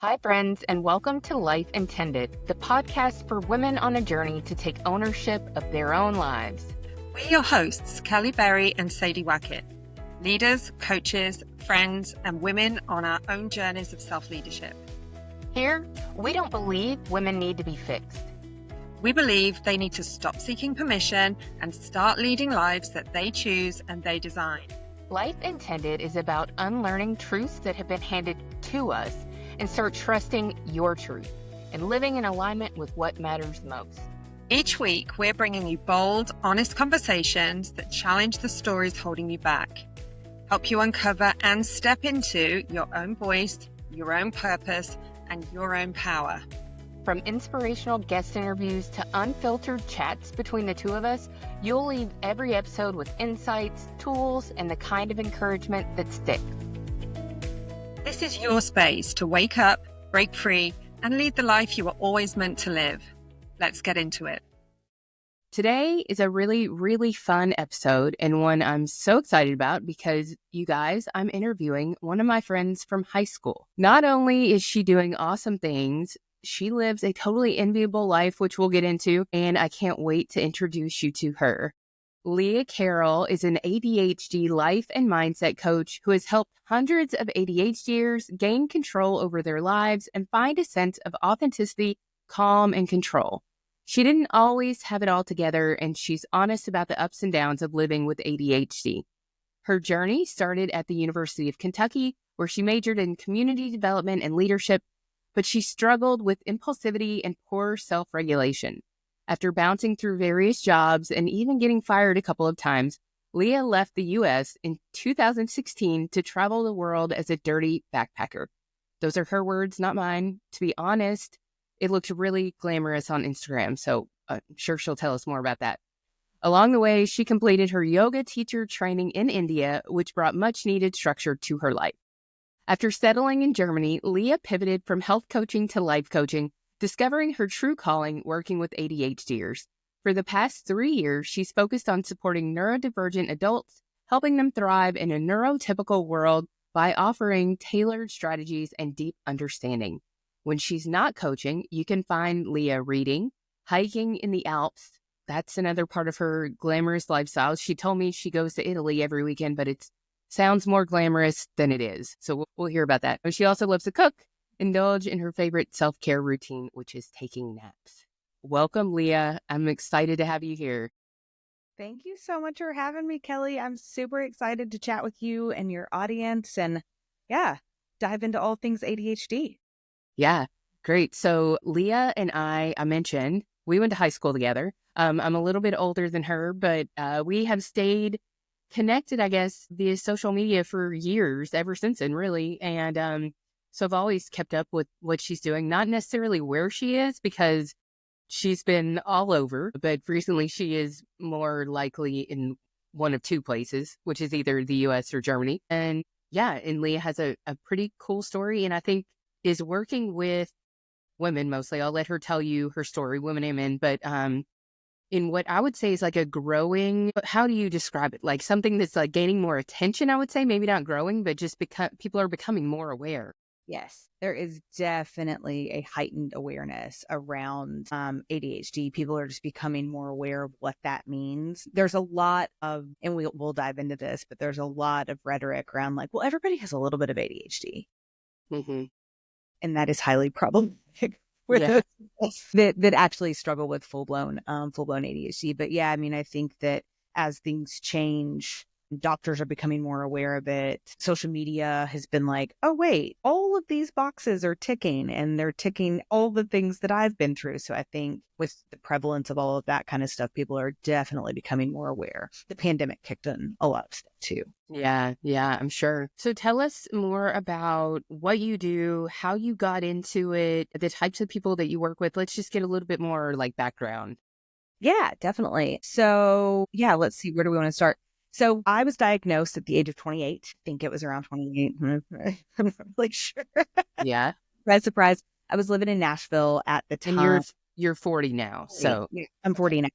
Hi, friends, and welcome to Life Intended, the podcast for women on a journey to take ownership of their own lives. We're your hosts, Kelly Berry and Sadie Wackett, leaders, coaches, friends, and women on our own journeys of self-leadership. Here, we don't believe women need to be fixed. We believe they need to stop seeking permission and start leading lives that they choose and they design. Life Intended is about unlearning truths that have been handed to us and start trusting your truth and living in alignment with what matters most. Each week, we're bringing you bold, honest conversations that challenge the stories holding you back, help you uncover and step into your own voice, your own purpose, and your own power. From inspirational guest interviews to unfiltered chats between the two of us, you'll leave every episode with insights, tools, and the kind of encouragement that sticks. This is your space to wake up, break free, and lead the life you were always meant to live. Let's get into it. Today is a really fun episode and one I'm so excited about because, you guys, I'm interviewing one of my friends from high school. Not only is she doing awesome things, she lives a totally enviable life, which we'll get into, and I can't wait to introduce you to her. Leah Carroll is an ADHD life and mindset coach who has helped hundreds of ADHDers gain control over their lives and find a sense of authenticity, calm, and control. She didn't always have it all together, and she's honest about the ups and downs of living with ADHD. Her journey started at the University of Kentucky, where she majored in community development and leadership, but she struggled with impulsivity and poor self-regulation. After bouncing through various jobs and even getting fired a couple of times, Leah left the U.S. in 2016 to travel the world as a dirty backpacker. Those are her words, not mine. To be honest, it looked really glamorous on Instagram, so I'm sure she'll tell us more about that. Along the way, she completed her yoga teacher training in India, which brought much-needed structure to her life. After settling in Germany, Leah pivoted from health coaching to life coaching, discovering her true calling working with ADHDers. For the past 3 years, she's focused on supporting neurodivergent adults, helping them thrive in a neurotypical world by offering tailored strategies and deep understanding. When she's not coaching, you can find Leah reading, hiking in the Alps. That's another part of her glamorous lifestyle. She told me she goes to Italy every weekend, but it sounds more glamorous than it is. So we'll hear about that. But she also loves to cook, indulge in her favorite self-care routine, which is taking naps. Welcome, Leah. I'm excited to have you here. Thank you so much for having me, Kelly. I'm super excited to chat with you and your audience and, dive into all things ADHD. Yeah, great. So Leah and I mentioned, we went to high school together. I'm a little bit older than her, but we have stayed connected, I guess, via social media for years, ever since then, really. And so I've always kept up with what she's doing, not necessarily where she is, because she's been all over, but recently she is more likely in one of two places, which is either the US or Germany. And Leah has a pretty cool story, and I think is working with women mostly. I'll let her tell you her story, women and men, but in what I would say is like a growing, how do you describe it? Like something that's like gaining more attention, I would say, maybe not growing, but just because people are becoming more aware. Yes, there is definitely a heightened awareness around ADHD. People are just becoming more aware of what that means. There's a lot of, and we'll dive into this, but there's a lot of rhetoric around like, well, everybody has a little bit of ADHD. Mm-hmm. And that is highly problematic for those that actually struggle with full-blown ADHD. But yeah, I mean, I think that as things change, doctors are becoming more aware of it. Social media has been like, oh, wait, all of these boxes are ticking, and they're ticking all the things that I've been through. So I think with the prevalence of all of that kind of stuff, people are definitely becoming more aware. The pandemic kicked in a lot of stuff too. Yeah, I'm sure. So tell us more about what you do, how you got into it, the types of people that you work with. Let's just get a little bit more like background. Yeah, definitely. So let's see. Where do we want to start? So I was diagnosed at the age of 28. I think it was around 28. I'm not really sure. Yeah. Surprise. I was living in Nashville at the time. And you're 40 now. So I'm 40 now.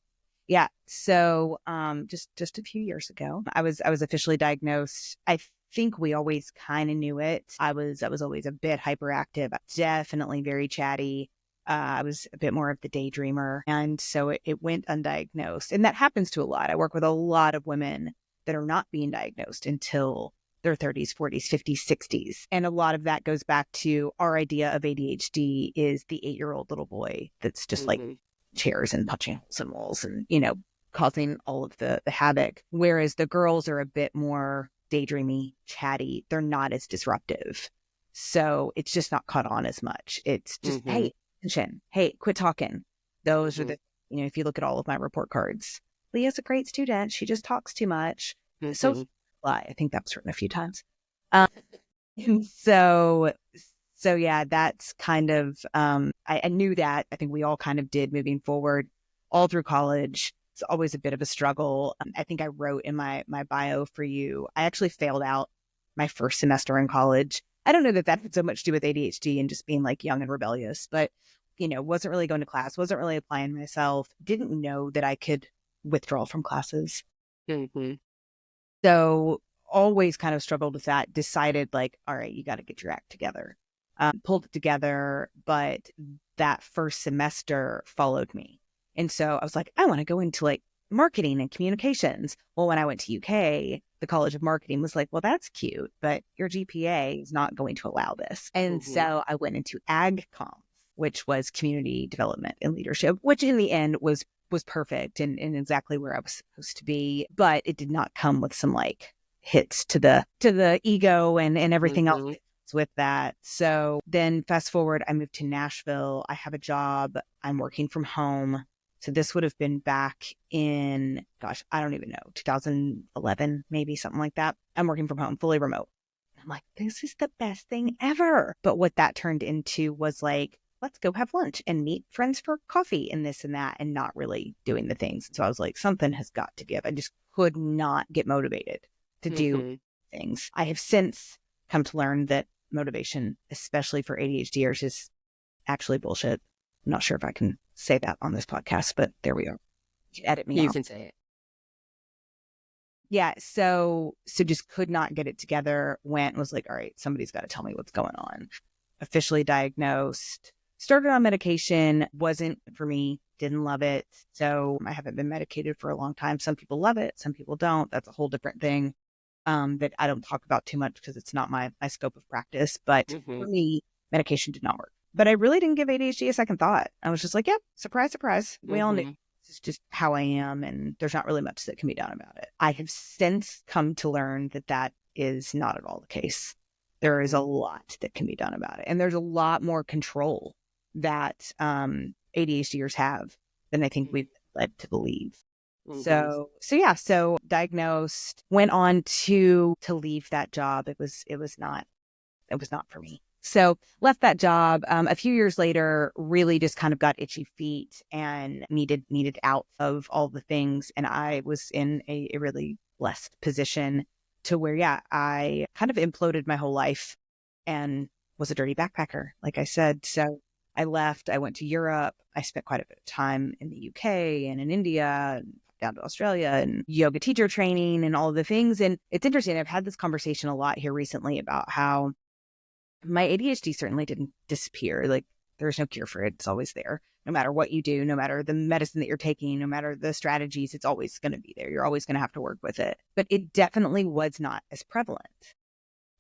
Yeah. So just a few years ago, I was officially diagnosed. I think we always kind of knew it. I was always a bit hyperactive, definitely very chatty. I was a bit more of the daydreamer. And so it went undiagnosed. And that happens to a lot. I work with a lot of women that are not being diagnosed until their 30s, 40s, 50s, 60s. And a lot of that goes back to our idea of ADHD is the 8-year-old little boy that's just like chairs and punching holes in walls and, causing all of the havoc. Whereas the girls are a bit more daydreamy, chatty. They're not as disruptive. So it's just not caught on as much. It's just, hey, attention. Hey, quit talking. Those are the, if you look at all of my report cards, Leah's a great student. She just talks too much. So I think that was written a few times. So yeah, that's kind of, I knew that. I think we all kind of did moving forward all through college. It's always a bit of a struggle. I think I wrote in my bio for you, I actually failed out my first semester in college. I don't know that had so much to do with ADHD and just being like young and rebellious, but, wasn't really going to class, wasn't really applying myself, didn't know that I could withdraw from classes. So always kind of struggled with that, decided like, all right, you got to get your act together. Pulled it together, but that first semester followed me. And so I was like, I want to go into like marketing and communications. Well, when I went to UK, the College of Marketing was like, well, that's cute, but your GPA is not going to allow this. And so I went into AgCom, which was community development and leadership, which in the end was perfect and exactly where I was supposed to be. But it did not come with some like hits to the ego and everything else with that. So then fast forward, I moved to Nashville. I have a job. I'm working from home. So this would have been back in, I don't even know, 2011, maybe something like that. I'm working from home, fully remote. I'm like, this is the best thing ever. But what that turned into was like, let's go have lunch and meet friends for coffee and this and that, and not really doing the things. So I was like, something has got to give. I just could not get motivated to do things. I have since come to learn that motivation, especially for ADHDers, is actually bullshit. I'm not sure if I can say that on this podcast, but there we are. You can edit me out. You can say it. Yeah. So just could not get it together. Was like, all right, somebody's got to tell me what's going on. Officially diagnosed. Started on medication. Wasn't for me. Didn't love it. So I haven't been medicated for a long time. Some people love it. Some people don't. That's a whole different thing that I don't talk about too much because it's not my scope of practice. But for me, medication did not work. But I really didn't give ADHD a second thought. I was just like, yep, surprise, surprise. We all knew this is just how I am, and there's not really much that can be done about it. I have since come to learn that is not at all the case. There is a lot that can be done about it. And there's a lot more control that ADHDers have than I think we've led to believe. So diagnosed, went on to leave that job. It was not for me. So left that job. A few years later, really just kind of got itchy feet and needed out of all the things. And I was in a really blessed position to where, I kind of imploded my whole life and was a dirty backpacker, like I said. So I left. I went to Europe. I spent quite a bit of time in the UK and in India and down to Australia and yoga teacher training and all of the things. And it's interesting. I've had this conversation a lot here recently about how my ADHD certainly didn't disappear. Like there's no cure for it. It's always there. No matter what you do, no matter the medicine that you're taking, no matter the strategies, it's always going to be there. You're always going to have to work with it. But it definitely was not as prevalent.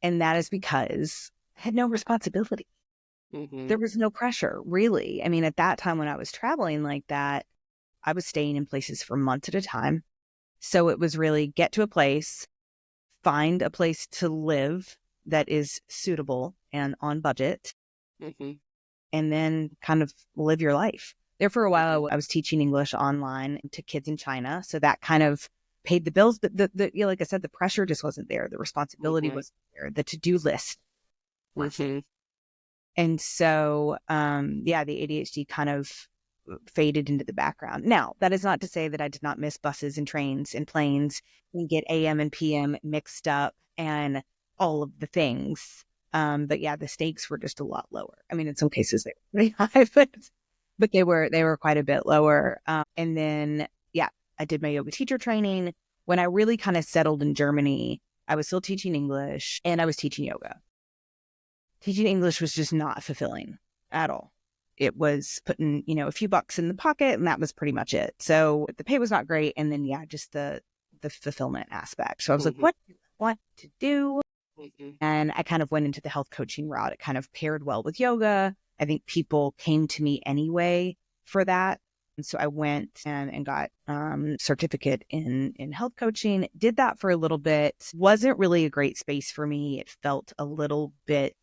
And that is because I had no responsibility. There was no pressure, really. I mean, at that time when I was traveling like that, I was staying in places for months at a time. So it was really get to a place, find a place to live that is suitable and on budget, and then kind of live your life. There for a while, I was teaching English online to kids in China. So that kind of paid the bills. But like I said, the pressure just wasn't there. The responsibility wasn't there. The to-do list. And so, the ADHD kind of faded into the background. Now, that is not to say that I did not miss buses and trains and planes and get AM and PM mixed up and all of the things. But the stakes were just a lot lower. I mean, in some cases they were pretty high, but they were quite a bit lower. And then, I did my yoga teacher training. When I really kind of settled in Germany, I was still teaching English and I was teaching yoga. Teaching English was just not fulfilling at all. It was putting, a few bucks in the pocket and that was pretty much it. So the pay was not great. And then, just the fulfillment aspect. So I was like, what do I want to do? And I kind of went into the health coaching route. It kind of paired well with yoga. I think people came to me anyway for that. And so I went and got certificate in health coaching, did that for a little bit. Wasn't really a great space for me. It felt a little bit,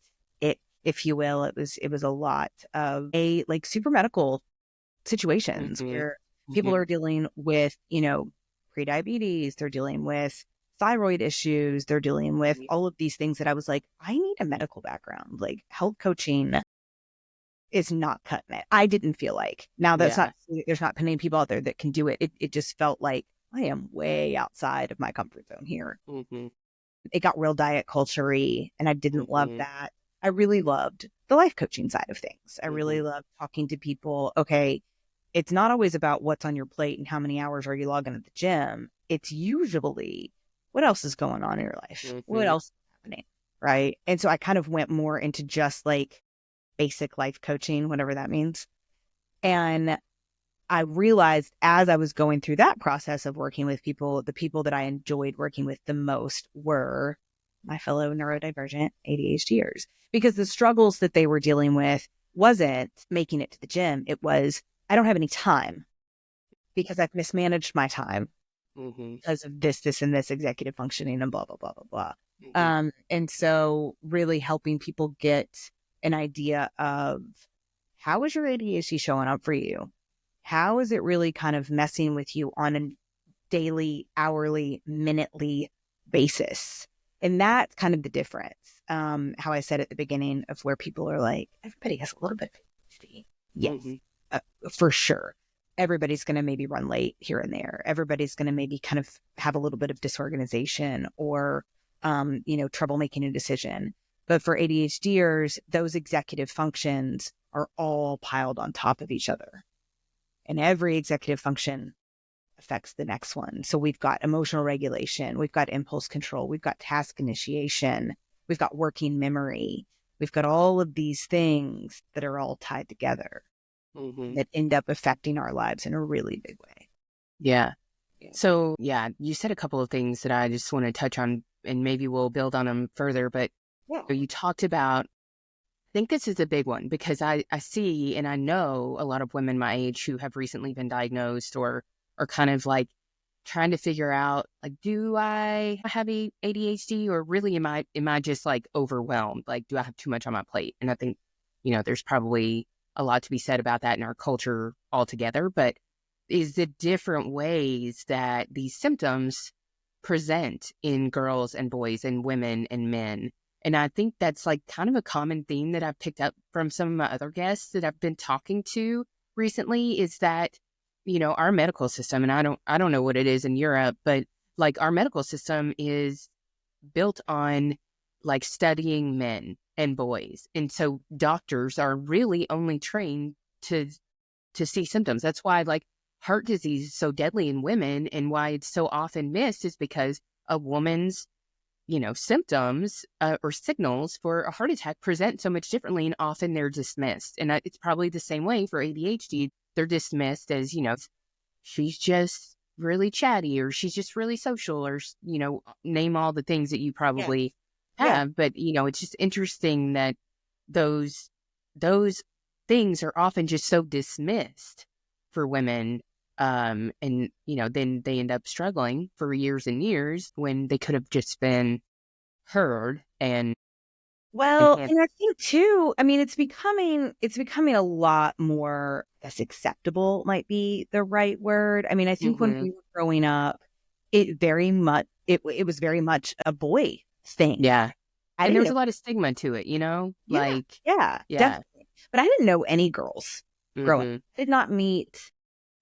if you will, it was a lot of super medical situations where people are dealing with, prediabetes, they're dealing with thyroid issues, they're dealing with all of these things that I was like, I need a medical background. Like health coaching is not cutting it. I didn't feel like. Now that's not, there's not many people out there that can do it. It just felt like I am way outside of my comfort zone here. It got real diet culture-y and I didn't love that. I really loved the life coaching side of things. I really loved talking to people. Okay, it's not always about what's on your plate and how many hours are you logging at the gym. It's usually what else is going on in your life? What else is happening? Right. And so I kind of went more into just like basic life coaching, whatever that means. And I realized as I was going through that process of working with people, the people that I enjoyed working with the most were my fellow neurodivergent ADHDers, because the struggles that they were dealing with wasn't making it to the gym. It was, I don't have any time because I've mismanaged my time because of this, and this executive functioning and blah, blah, blah, blah, blah. And so really helping people get an idea of how is your ADHD showing up for you? How is it really kind of messing with you on a daily, hourly, minutely basis? And that's kind of the difference. How I said at the beginning of where people are like, everybody has a little bit of ADHD. Yes, for sure. Everybody's going to maybe run late here and there. Everybody's going to maybe kind of have a little bit of disorganization or, trouble making a decision. But for ADHDers, those executive functions are all piled on top of each other. And every executive function affects the next one. So we've got emotional regulation, we've got impulse control, we've got task initiation, we've got working memory. We've got all of these things that are all tied together that end up affecting our lives in a really big way. Yeah. So, you said a couple of things that I just want to touch on, and maybe we'll build on them further. But you talked about, I think this is a big one because I see and I know a lot of women my age who have recently been diagnosed or are kind of like trying to figure out, like, do I have ADHD or really am I just like overwhelmed? Like, do I have too much on my plate? And I think, there's probably a lot to be said about that in our culture altogether, but is the different ways that these symptoms present in girls and boys and women and men. And I think that's like kind of a common theme that I've picked up from some of my other guests that I've been talking to recently is that, our medical system, and I don't know what it is in Europe, but like our medical system is built on like studying men and boys. And so doctors are really only trained to see symptoms. That's why like heart disease is so deadly in women and why it's so often missed is because a woman's symptoms or signals for a heart attack present so much differently and often they're dismissed. And it's probably the same way for ADHD. They're dismissed as, she's just really chatty or she's just really social or, name all the things that you probably have. But, it's just interesting that those things are often just so dismissed for women. And, then they end up struggling for years and years when they could have just been heard and. Well, and I think too, it's becoming a lot more, I guess acceptable might be the right word. I think when we were growing up, it was very much a boy thing. Yeah. And there was a lot of stigma to it, Yeah, like. Yeah, definitely. But I didn't know any girls growing up. I did not meet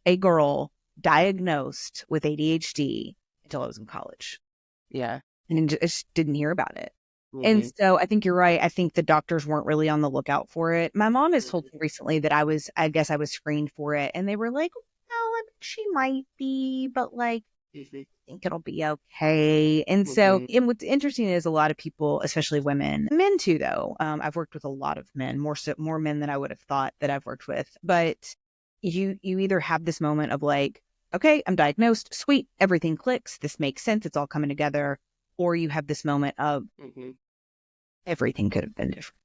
a girl diagnosed with ADHD until I was in college. Yeah. And just didn't hear about it. And so I think you're right. I think the doctors weren't really on the lookout for it. My mom has told me recently that I guess I was screened for it. And they were like, oh, she might be, but like, Mm-hmm. think it'll be okay. And so, and what's interesting is a lot of people, especially women, men too, though. I've worked with a lot of men, more men than I would have thought that I've worked with. But you either have this moment of like, okay, I'm diagnosed, sweet, everything clicks, this makes sense, it's all coming together, or you have this moment of everything could have been different.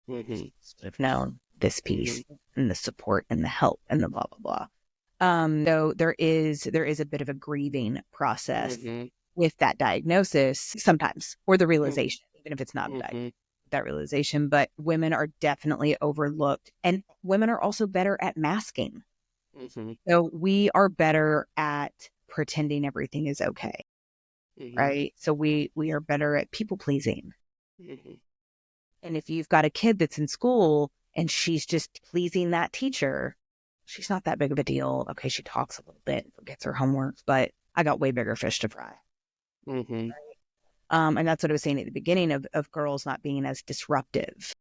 Would have known this piece and the support and the help and the blah blah blah. So there is a bit of a grieving process with that diagnosis sometimes, or the realization, even if it's not that realization. But women are definitely overlooked, and women are also better at masking. So we are better at pretending everything is okay, right? So we are better at people pleasing. And if you've got a kid that's in school and she's just pleasing that teacher, she's not that big of a deal. Okay, she talks a little bit, forgets her homework, but I got way bigger fish to fry. Right? And that's what I was saying at the beginning of girls not being as disruptive.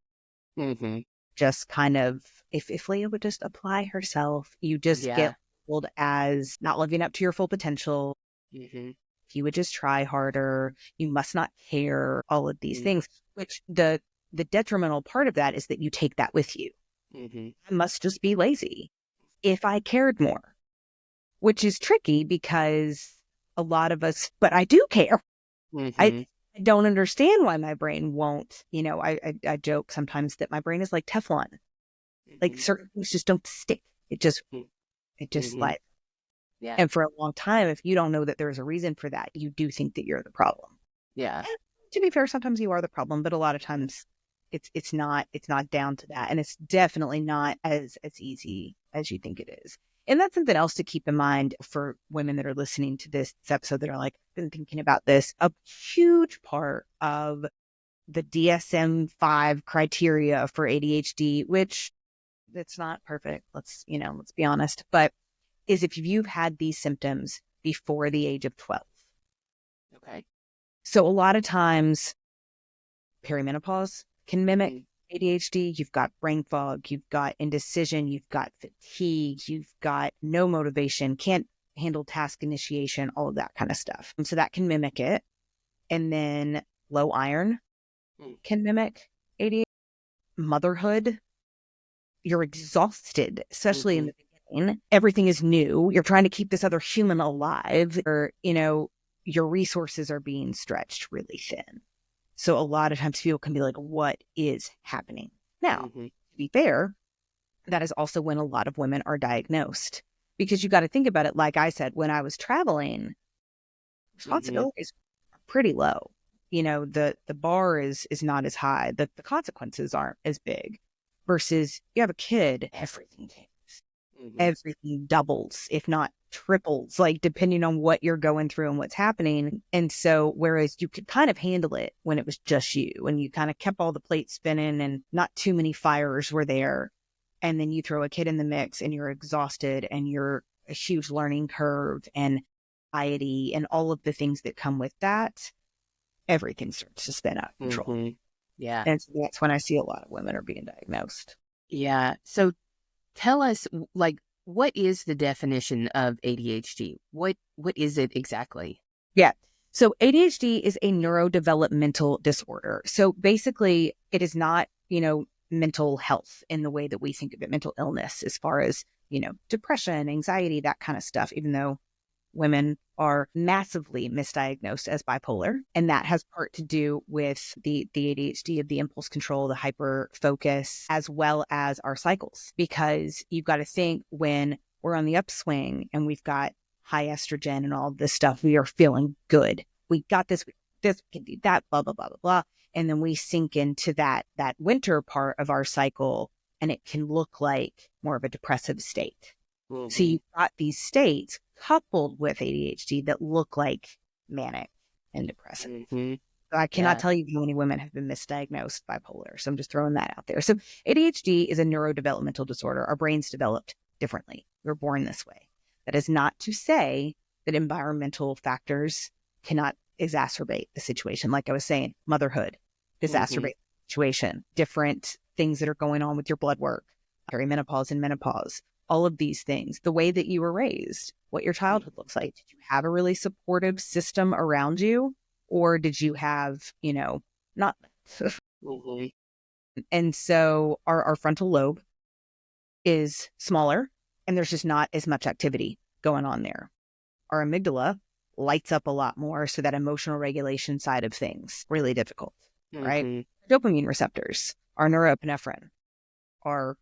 Just kind of, if Leah would just apply herself, you just get labeled as not living up to your full potential. If you would just try harder, you must not care, all of these things, which the detrimental part of that is that you take that with you. I must just be lazy. If I cared more, which is tricky because a lot of us, but I do care. I don't understand why my brain won't, I joke sometimes that my brain is like Teflon. Like certain things just don't stick. It just slides. Yeah. And for a long time, if you don't know that there's a reason for that, you do think that you're the problem. Yeah. And to be fair, sometimes you are the problem, but a lot of times it's not down to that. And it's definitely not as easy as you think it is. And that's something else to keep in mind for women that are listening to this episode that are like, been thinking about this. A huge part of the DSM-5 criteria for ADHD, which it's not perfect, let's be honest, but is if you've had these symptoms before the age of 12. Okay. So a lot of times perimenopause can mimic ADHD. You've got brain fog, you've got indecision, you've got fatigue, you've got no motivation, can't handle task initiation, all of that kind of stuff. And so that can mimic it. And then low iron can mimic ADHD. Motherhood, you're exhausted, especially in the beginning. Everything is new. You're trying to keep this other human alive, or, your resources are being stretched really thin. So a lot of times people can be like, what is happening? Now, to be fair, that is also when a lot of women are diagnosed, because you got to think about it. Like I said, when I was traveling, responsibilities are pretty low. The bar is not as high. The consequences aren't as big. Versus you have a kid, everything changes. Everything doubles, if not triples, like depending on what you're going through and what's happening. And so whereas you could kind of handle it when it was just you, and you kind of kept all the plates spinning and not too many fires were there, and then you throw a kid in the mix and you're exhausted and you're a huge learning curve and anxiety and all of the things that come with that, everything starts to spin out of control. Yeah. And so that's when I see a lot of women are being diagnosed. Yeah. So tell us, like, what is the definition of ADHD? What is it exactly? Yeah. So ADHD is a neurodevelopmental disorder. So basically it is not, mental health in the way that we think of it, mental illness, as far as, depression, anxiety, that kind of stuff, even though women are massively misdiagnosed as bipolar. And that has part to do with the ADHD of the impulse control, the hyper focus, as well as our cycles. Because you've got to think, when we're on the upswing and we've got high estrogen and all this stuff, we are feeling good. We got this, we can do that, blah, blah, blah, blah, blah. And then we sink into that winter part of our cycle, and it can look like more of a depressive state. So you've got these states coupled with ADHD that look like manic and depressive. So I cannot tell you how many women have been misdiagnosed bipolar. So I'm just throwing that out there. So ADHD is a neurodevelopmental disorder. Our brains developed differently. We're born this way. That is not to say that environmental factors cannot exacerbate the situation. Like I was saying, motherhood, exacerbate the situation, different things that are going on with your blood work, perimenopause and menopause. all of these things, the way that you were raised, what your childhood looks like. Did you have a really supportive system around you? Or did you have, not? Mm-hmm. And so our frontal lobe is smaller and there's just not as much activity going on there. Our amygdala lights up a lot more. So that emotional regulation side of things, really difficult, right? Dopamine receptors, our neuroepinephrine are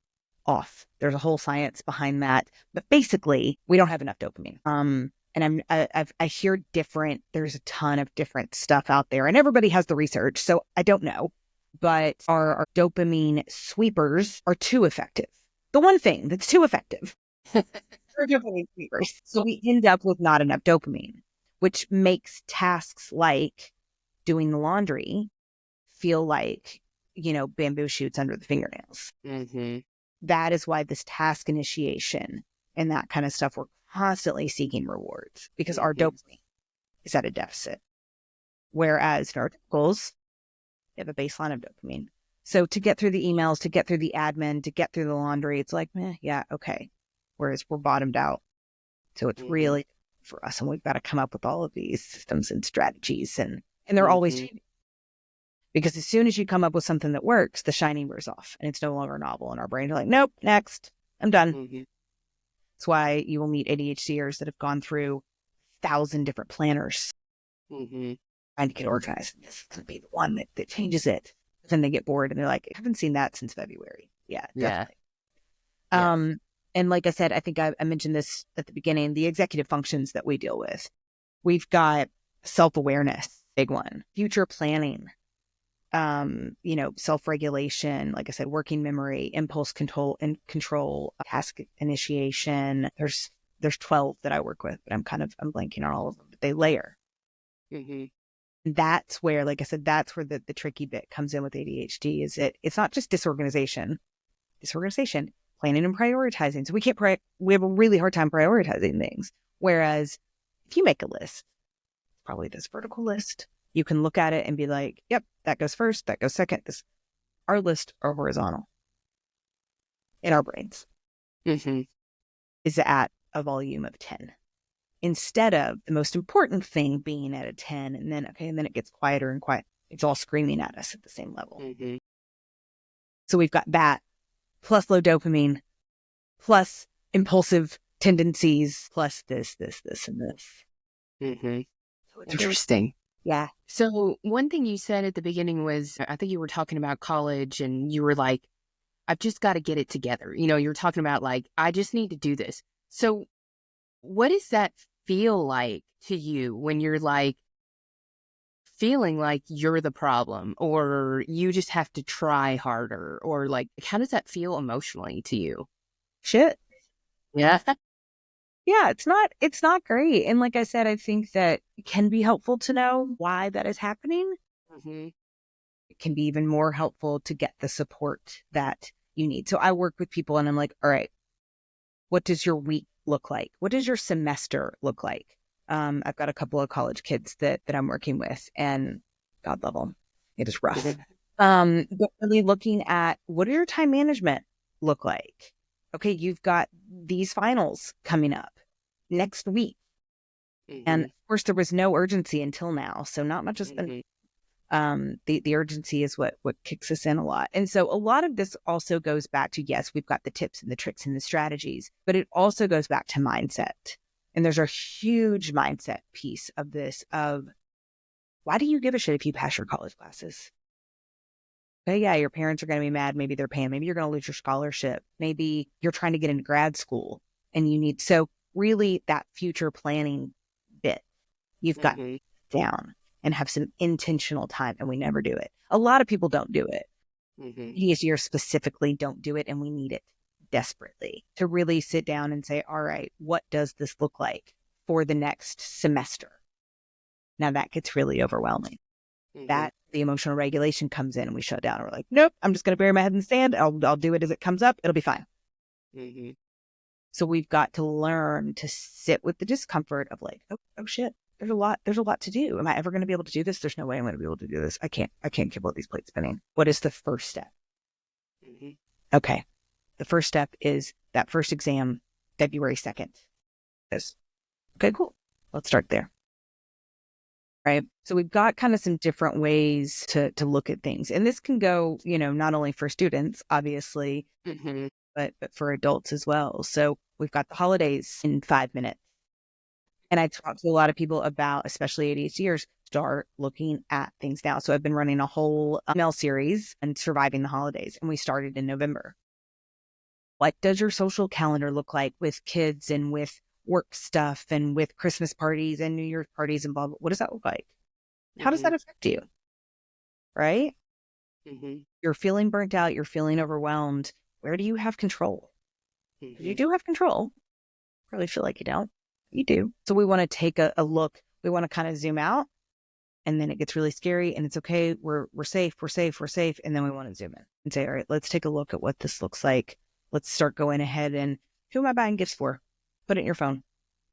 off. There's a whole science behind that. But basically, we don't have enough dopamine. And I hear different, there's a ton of different stuff out there and everybody has the research. So I don't know, but our dopamine sweepers are too effective. The one thing that's too effective are dopamine sweepers. So we end up with not enough dopamine, which makes tasks like doing the laundry feel like, bamboo shoots under the fingernails. Mm-hmm. That is why this task initiation and that kind of stuff, we're constantly seeking rewards because our dopamine is at a deficit. Whereas neurotypicals have a baseline of dopamine. So to get through the emails, to get through the admin, to get through the laundry, it's like, yeah, okay. Whereas we're bottomed out. So it's really for us. And we've got to come up with all of these systems and strategies. And they're always changing. Because as soon as you come up with something that works, the shining wears off and it's no longer novel. And our brains are like, nope, next, I'm done. That's why you will meet ADHDers that have gone through 1,000 different planners trying to get organized. This is going to be the one that changes it. Then they get bored and they're like, I haven't seen that since February. Yeah, definitely. Yeah. And like I said, I think I mentioned this at the beginning, the executive functions that we deal with. We've got self-awareness, big one, future planning, self-regulation, like I said, working memory, impulse control and task initiation. There's 12 that I work with, but I'm blanking on all of them, but they layer. That's where, like I said, that's where the tricky bit comes in with ADHD is it's not just disorganization, planning and prioritizing. So we have a really hard time prioritizing things. Whereas if you make a list, probably this vertical list, you can look at it and be like, yep, that goes first, that goes second. Our lists are horizontal in our brains. Is at a volume of 10. Instead of the most important thing being at a 10, and then it gets quieter and quiet. It's all screaming at us at the same level. So we've got that, plus low dopamine, plus impulsive tendencies, plus this, and this. So it's interesting. Yeah. So one thing you said at the beginning was, I think you were talking about college and you were like, I've just got to get it together. You're talking about like, I just need to do this. So what does that feel like to you when you're like feeling like you're the problem or you just have to try harder or like, how does that feel emotionally to you? Shit. Yeah. Yeah, it's not great. And like I said, I think that it can be helpful to know why that is happening. It can be even more helpful to get the support that you need. So I work with people and I'm like, all right, what does your week look like? What does your semester look like? I've got a couple of college kids that I'm working with and God love them. It is rough. But really looking at what do your time management look like? Okay, you've got these finals coming up next week. And of course, there was no urgency until now. So not much has been, the urgency is what kicks us in a lot. And so a lot of this also goes back to, yes, we've got the tips and the tricks and the strategies, but it also goes back to mindset. And there's a huge mindset piece of this of why do you give a shit if you pass your college classes? Okay, yeah, your parents are going to be mad. Maybe they're paying. Maybe you're going to lose your scholarship. Maybe you're trying to get into grad school and you need, so really that future planning bit, you've got down and have some intentional time and we never do it. A lot of people don't do it. ADHDers specifically don't do it and we need it desperately to really sit down and say, all right, what does this look like for the next semester? Now that gets really overwhelming. That the emotional regulation comes in and we shut down and we're like, nope, I'm just going to bury my head in the sand. I'll do it as it comes up. It'll be fine. So we've got to learn to sit with the discomfort of like, oh shit, there's a lot to do. Am I ever going to be able to do this? There's no way I'm going to be able to do this. I can't keep all these plates spinning. What is the first step? Okay. The first step is that first exam, February 2nd. Okay, cool. Let's start there. Right. So we've got kind of some different ways to look at things. And this can go, not only for students, obviously, but for adults as well. So we've got the holidays in 5 minutes. And I talk to a lot of people about, especially ADHDers, start looking at things now. So I've been running a whole email series on surviving the holidays, and we started in November. What does your social calendar look like with kids and with work stuff and with Christmas parties and New Year's parties and blah, blah? What does that look like? How does that affect you? Right? You're feeling burnt out. You're feeling overwhelmed. Where do you have control? You do have control. Probably feel like you don't. You do. So we want to take a look. We want to kind of zoom out, and then it gets really scary, and it's okay. We're safe. We're safe. We're safe. And then we want to zoom in and say, all right, let's take a look at what this looks like. Let's start going ahead and who am I buying gifts for? Put it in your phone.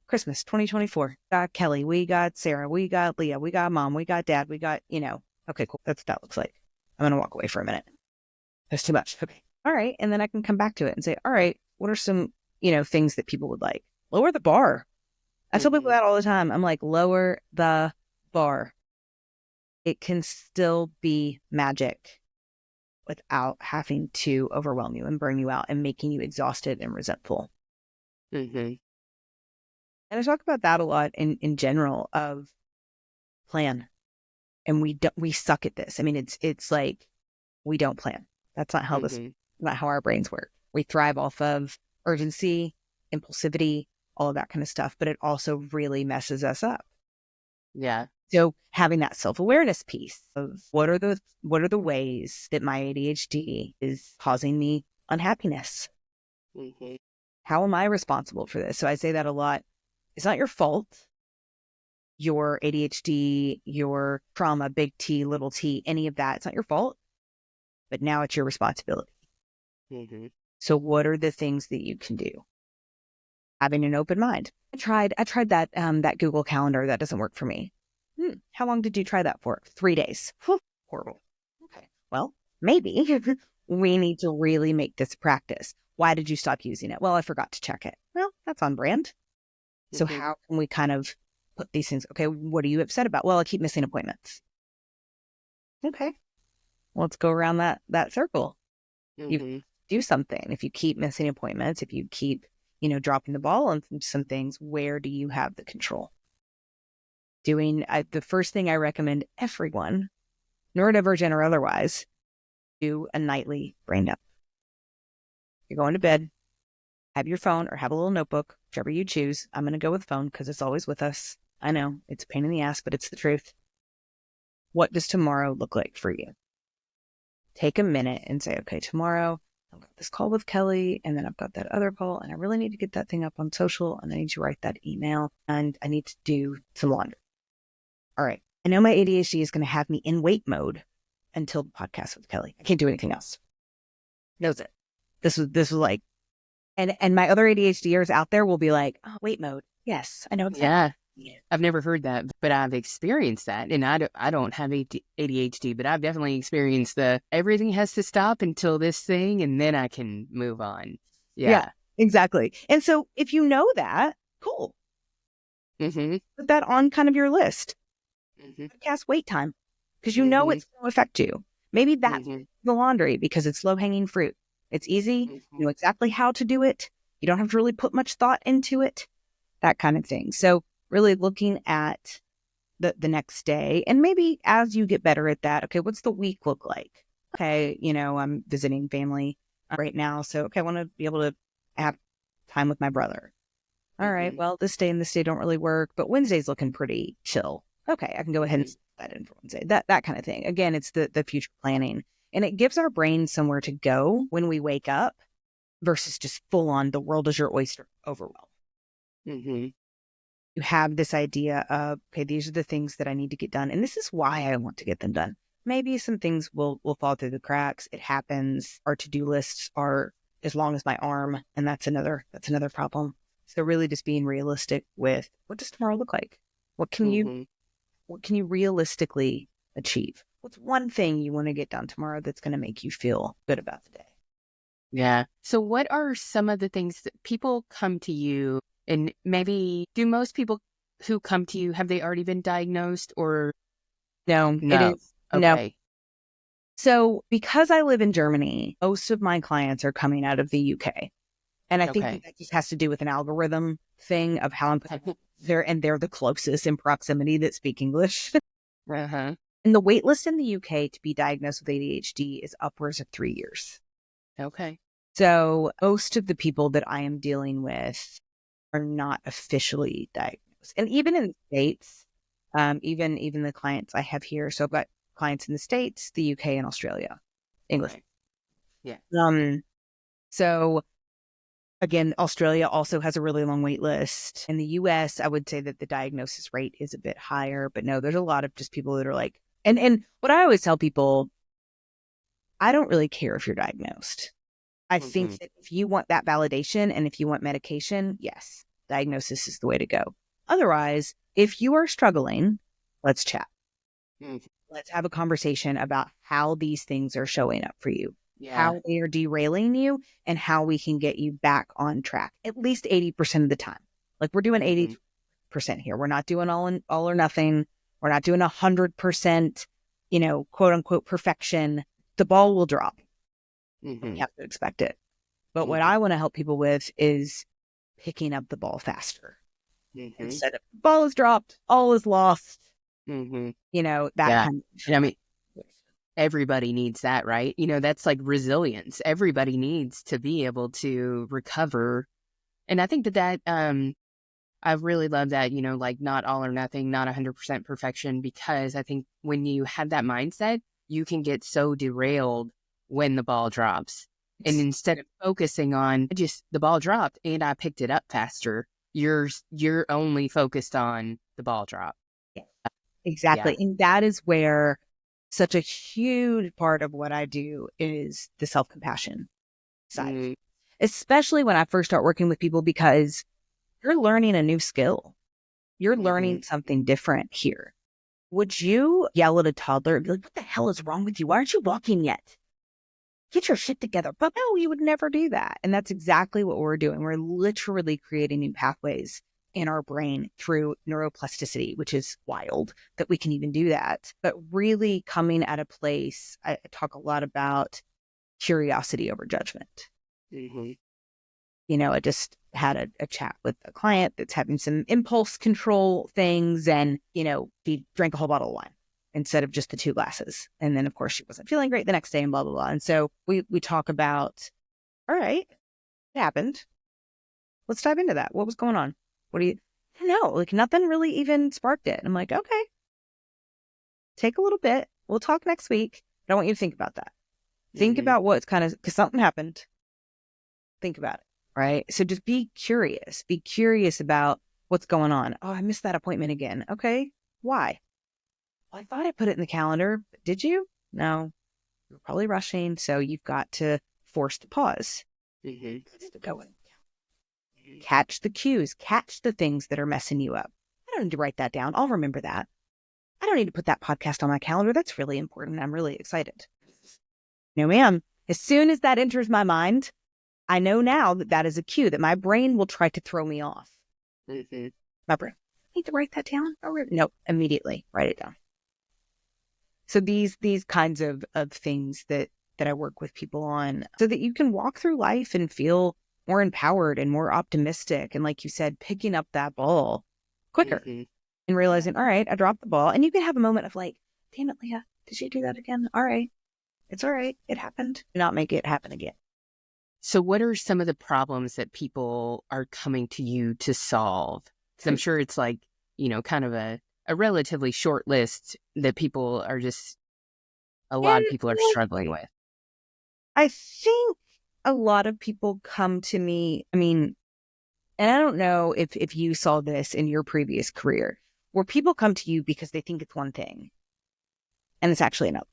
Christmas 2024. We got Kelly. We got Sarah. We got Leah. We got mom. We got dad. We got, okay, cool. That's what that looks like. I'm going to walk away for a minute. That's too much. Okay. All right. And then I can come back to it and say, all right, what are some, things that people would like? Lower the bar. I tell people that all the time. I'm like, lower the bar. It can still be magic without having to overwhelm you and burn you out and making you exhausted and resentful. And I talk about that a lot in general of plan. And we suck at this. I mean, it's like we don't plan. That's not how not how our brains work. We thrive off of urgency, impulsivity, all of that kind of stuff, but it also really messes us up. Yeah. So having that self-awareness piece of what are the ways that my ADHD is causing me unhappiness? How am I responsible for this? So I say that a lot. It's not your fault. Your ADHD, your trauma, big T, little t, any of that, it's not your fault. But now it's your responsibility. So what are the things that you can do? Having an open mind. I tried that that Google Calendar. That doesn't work for me. How long did you try that for? 3 days. Whew, horrible. Okay. Well, maybe we need to really make this practice. Why did you stop using it? Well, I forgot to check it. Well, that's on brand. So how can we kind of put these things? Okay, what are you upset about? Well, I keep missing appointments. Okay. Well, let's go around that circle. You do something. If you keep missing appointments, if you keep, dropping the ball on some things, where do you have the control? The first thing I recommend everyone, neurodivergent or otherwise, do a nightly brain dump. You're going to bed, have your phone or have a little notebook, whichever you choose. I'm going to go with phone because it's always with us. I know it's a pain in the ass, but it's the truth. What does tomorrow look like for you? Take a minute and say, okay, tomorrow I've got this call with Kelly, and then I've got that other call, and I really need to get that thing up on social, and I need to write that email, and I need to do some laundry. All right. I know my ADHD is going to have me in wait mode until the podcast with Kelly. I can't do anything else. Knows it. This was like, and my other ADHDers out there will be like, oh, wait mode. Yes, I know exactly. Yeah. I've never heard that, but I've experienced that. And I don't have ADHD, but I've definitely experienced everything has to stop until this thing, and then I can move on. Yeah, exactly. And so if you know that, cool. Put that on kind of your list. Podcast wait time, because you know it's going to affect you. Maybe that's the laundry because it's low-hanging fruit. It's easy. You know exactly how to do it. You don't have to really put much thought into it, that kind of thing. So really looking at the next day, and maybe as you get better at that, okay, what's the week look like? Okay, I'm visiting family right now. So, okay, I want to be able to have time with my brother. All right, well, this day and this day don't really work, but Wednesday's looking pretty chill. Okay, I can go ahead and set that in for Wednesday. That kind of thing. Again, it's the future planning. And it gives our brain somewhere to go when we wake up versus just full on the world is your oyster overwhelm. You have this idea of, okay, these are the things that I need to get done. And this is why I want to get them done. Maybe some things will fall through the cracks. It happens. Our to-do lists are as long as my arm. And that's another problem. So really just being realistic with what does tomorrow look like? What can you realistically achieve? What's one thing you want to get done tomorrow that's going to make you feel good about the day? Yeah. So what are some of the things that people come to you, and maybe do most people who come to you, have they already been diagnosed or No, it no? is. No. Okay. So because I live in Germany, most of my clients are coming out of the UK. And I think Okay. that just has to do with an algorithm thing of how I'm there, and they're the closest in proximity that speak English. Uh-huh. And the wait list in the UK to be diagnosed with ADHD is upwards of 3 years. Okay. So most of the people that I am dealing with are not officially diagnosed. And even in the States, even the clients I have here. So I've got clients in the States, the UK, and Australia, English. Right. Yeah. So again, Australia also has a really long wait list. In the US, I would say that the diagnosis rate is a bit higher, but no, there's a lot of just people that are like, and what I always tell people, I don't really care if you're diagnosed. I think that if you want that validation and if you want medication, yes, diagnosis is the way to go. Otherwise, if you are struggling, let's chat. Mhm. Let's have a conversation about how these things are showing up for you, Yeah. how they are derailing you, and how we can get you back on track at least 80% of the time. Like we're doing 80% here. We're not doing all or nothing. We're not doing 100%, quote unquote perfection. The ball will drop. You have to expect it. But what I want to help people with is picking up the ball faster. Instead of ball is dropped, all is lost, that Yeah. kind of. And I mean, everybody needs that, right? That's like resilience. Everybody needs to be able to recover. And I think that I really love that, like not all or nothing, not 100% perfection, because I think when you have that mindset, you can get so derailed when the ball drops. And instead of focusing on just the ball dropped and I picked it up faster, you're only focused on the ball drop. Exactly. Yeah. And that is where such a huge part of what I do is the self-compassion side, especially when I first start working with people, because you're learning a new skill. You're learning something different here. Would you yell at a toddler and be like, what the hell is wrong with you? Why aren't you walking yet? Get your shit together. But no, you would never do that. And that's exactly what we're doing. We're literally creating new pathways in our brain through neuroplasticity, which is wild that we can even do that. But really coming at a place, I talk a lot about curiosity over judgment. I just had a chat with a client that's having some impulse control things, and, she drank a whole bottle of wine instead of just the 2 glasses. And then, of course, she wasn't feeling great the next day and blah, blah, blah. And so we talk about, all right, it happened. Let's dive into that. What was going on? What do you know? Like nothing really even sparked it. I'm like, okay, take a little bit. We'll talk next week. But I want you to think about that. Think about what's because something happened. Think about it. Right. So just be curious. Be curious about what's going on. Oh, I missed that appointment again. Okay. Why? Well, I thought I put it in the calendar. Did you? No. You're probably rushing. So you've got to force the pause. To go in. Catch the cues. Catch the things that are messing you up. I don't need to write that down. I'll remember that. I don't need to put that podcast on my calendar. That's really important. I'm really excited. No, ma'am. As soon as that enters my mind, I know now that that is a cue that my brain will try to throw me off. My brain, I need to write that down. Nope, immediately write it down. So these kinds of things that I work with people on, so that you can walk through life and feel more empowered and more optimistic. And like you said, picking up that ball quicker and realizing, all right, I dropped the ball. And you can have a moment of like, damn it, Leah, did you do that again? All right. It's all right. It happened. Do not make it happen again. So what are some of the problems that people are coming to you to solve? Because I'm sure it's like, kind of a relatively short list that people are a lot of people are struggling with. I think a lot of people come to me, and I don't know if you saw this in your previous career, where people come to you because they think it's one thing and it's actually another.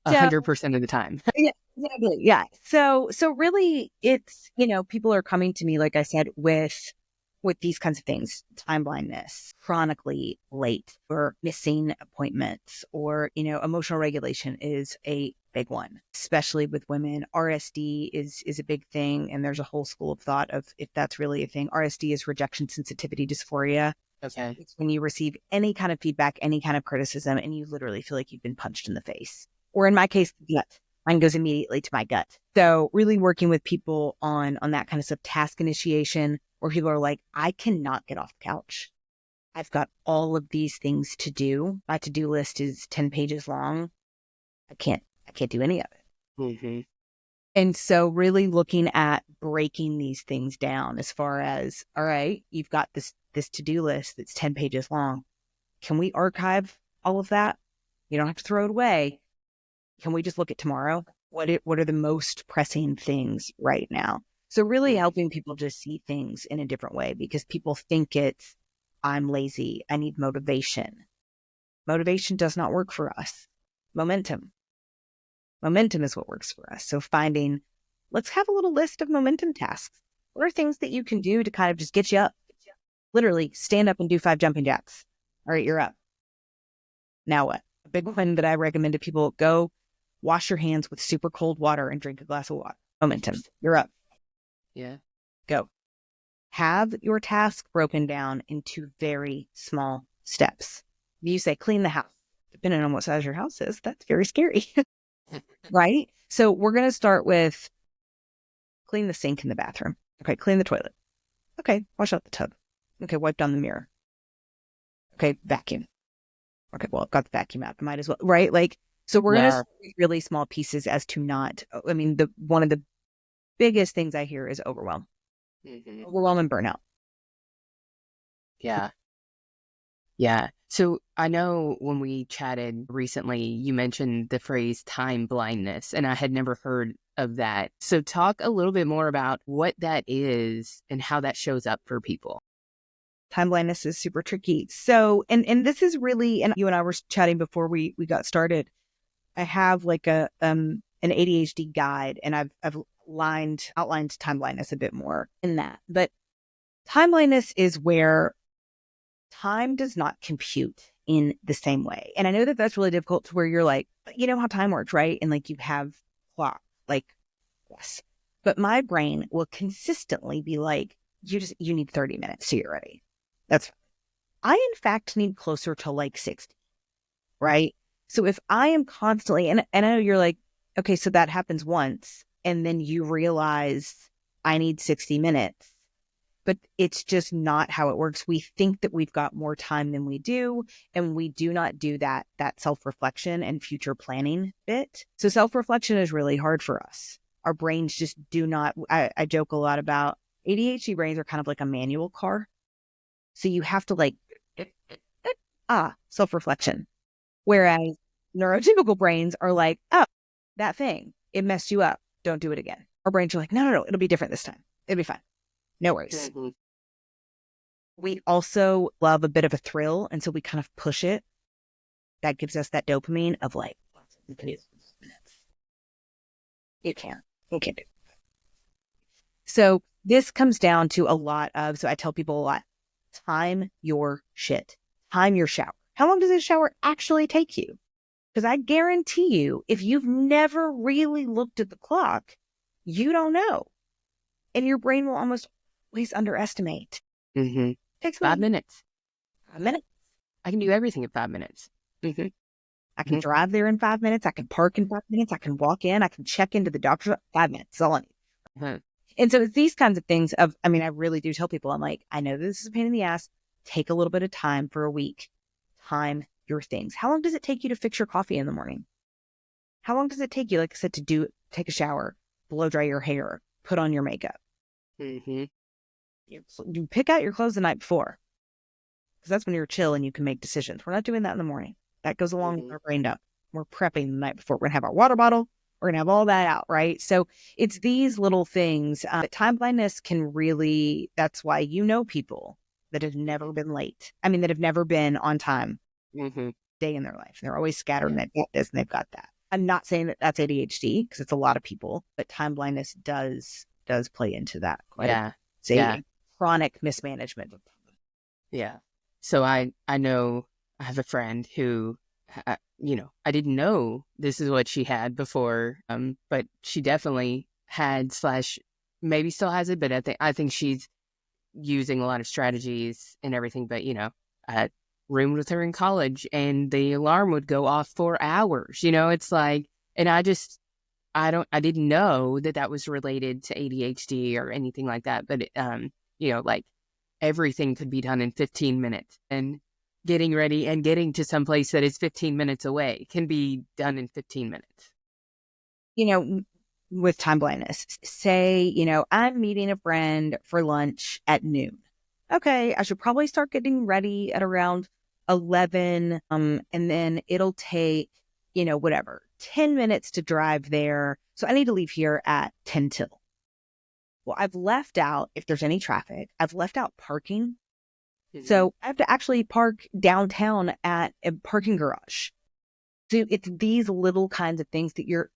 100% of the time. Yeah, exactly. Yeah. So really it's, people are coming to me, like I said, with these kinds of things, time blindness, chronically late or missing appointments, or, emotional regulation is a big one, especially with women. RSD is a big thing. And there's a whole school of thought of if that's really a thing. RSD is rejection sensitivity dysphoria. Okay. It's when you receive any kind of feedback, any kind of criticism, and you literally feel like you've been punched in the face. Or in my case, gut. Mine goes immediately to my gut. So really working with people on that kind of stuff, task initiation, where people are like, I cannot get off the couch. I've got all of these things to do. My to-do list is 10 pages long. I can't do any of it. Mm-hmm. And so really looking at breaking these things down as far as, all right, you've got this to-do list that's 10 pages long. Can we archive all of that? You don't have to throw it away. Can we just look at tomorrow? What are the most pressing things right now? So really helping people just see things in a different way, because people think it's, I'm lazy, I need motivation. Motivation does not work for us. Momentum is what works for us. So let's have a little list of momentum tasks. What are things that you can do to kind of just get you up? Literally stand up and do 5 jumping jacks. All right, you're up. Now what? A big one that I recommend to people, go wash your hands with super cold water and drink a glass of water. Momentum. You're up. Yeah. Go. Have your task broken down into very small steps. If you say clean the house, depending on what size your house is, that's very scary. Right? So we're going to start with clean the sink in the bathroom. Okay, clean the toilet. Okay, wash out the tub. Okay, wipe down the mirror. Okay, vacuum. Okay, well, I've got the vacuum out. I might as well, right? Like, so we're going to start with really small pieces as to not, I mean, one of the biggest things I hear is overwhelm. Mm-hmm. Overwhelm and burnout. Yeah. Yeah. So I know when we chatted recently, you mentioned the phrase time blindness, and I had never heard of that. So talk a little bit more about what that is and how that shows up for people. Time blindness is super tricky. So, and this is really, and you and I were chatting before we got started. I have like an ADHD guide, and I've outlined time blindness a bit more in that. But time blindness is where time does not compute in the same way. And I know that that's really difficult, to where you're like, you know how time works, right? And like you have clock, like, yes. But my brain will consistently be like, you need 30 minutes to get ready. I in fact need closer to like 60, right? So if I am constantly, and I know you're like, okay, so that happens once, and then you realize I need 60 minutes. But it's just not how it works. We think that we've got more time than we do, and we do not do that self-reflection and future planning bit. So self-reflection is really hard for us. Our brains just do not, I joke a lot about ADHD brains are kind of like a manual car. So you have to like, self-reflection. Whereas neurotypical brains are like, oh, that thing, it messed you up. Don't do it again. Our brains are like, no, it'll be different this time. It'll be fine. No worries. Mm-hmm. We also love a bit of a thrill, and so we kind of push it. That gives us that dopamine of like, you can do this. You can't do it. So this comes down to a lot of, so I tell people a lot, time your shit. Time your shower. How long does a shower actually take you? Because I guarantee you, if you've never really looked at the clock, you don't know. And your brain will almost always underestimate. Mm-hmm. Takes 5 minutes. 5 minutes. I can do everything in 5 minutes. Mm-hmm. I can drive there in 5 minutes. I can park in 5 minutes. I can walk in. I can check into the doctor's 5 minutes. That's all I need. Mm-hmm. And so it's these kinds of things of, I mean, I really do tell people, I'm like, I know this is a pain in the ass. Take a little bit of time for a week. Time your things. How long does it take you to fix your coffee in the morning? How long does it take you, like I said, to take a shower, blow dry your hair, put on your makeup? Mm-hmm. You pick out your clothes the night before, because that's when you're chill and you can make decisions. We're not doing that in the morning. That goes along with our brain dump. We're prepping the night before. We're going to have our water bottle. We're going to have all that out, right? So it's these little things. Time blindness can really, that's why people that have never been late. I mean, that have never been on time day in their life. They're always scattered and they've got this and they've got that. I'm not saying that that's ADHD, because it's a lot of people, but time blindness does play into that. It's a chronic mismanagement. Yeah. So I know I have a friend who I didn't know this is what she had before, but she definitely had / maybe still has it, but I think she's using a lot of strategies and everything. But I roomed with her in college, and the alarm would go off for hours. It's like, and I didn't know that was related to ADHD or anything like that. But like everything could be done in 15 minutes, and getting ready and getting to some place that is 15 minutes away can be done in 15 minutes. With time blindness, say, I'm meeting a friend for lunch at noon. Okay, I should probably start getting ready at around 11. And then it'll take, 10 minutes to drive there. So I need to leave here at 10 till. Well, I've left out, if there's any traffic, I've left out parking. Mm-hmm. So I have to actually park downtown at a parking garage. So it's these little kinds of things that your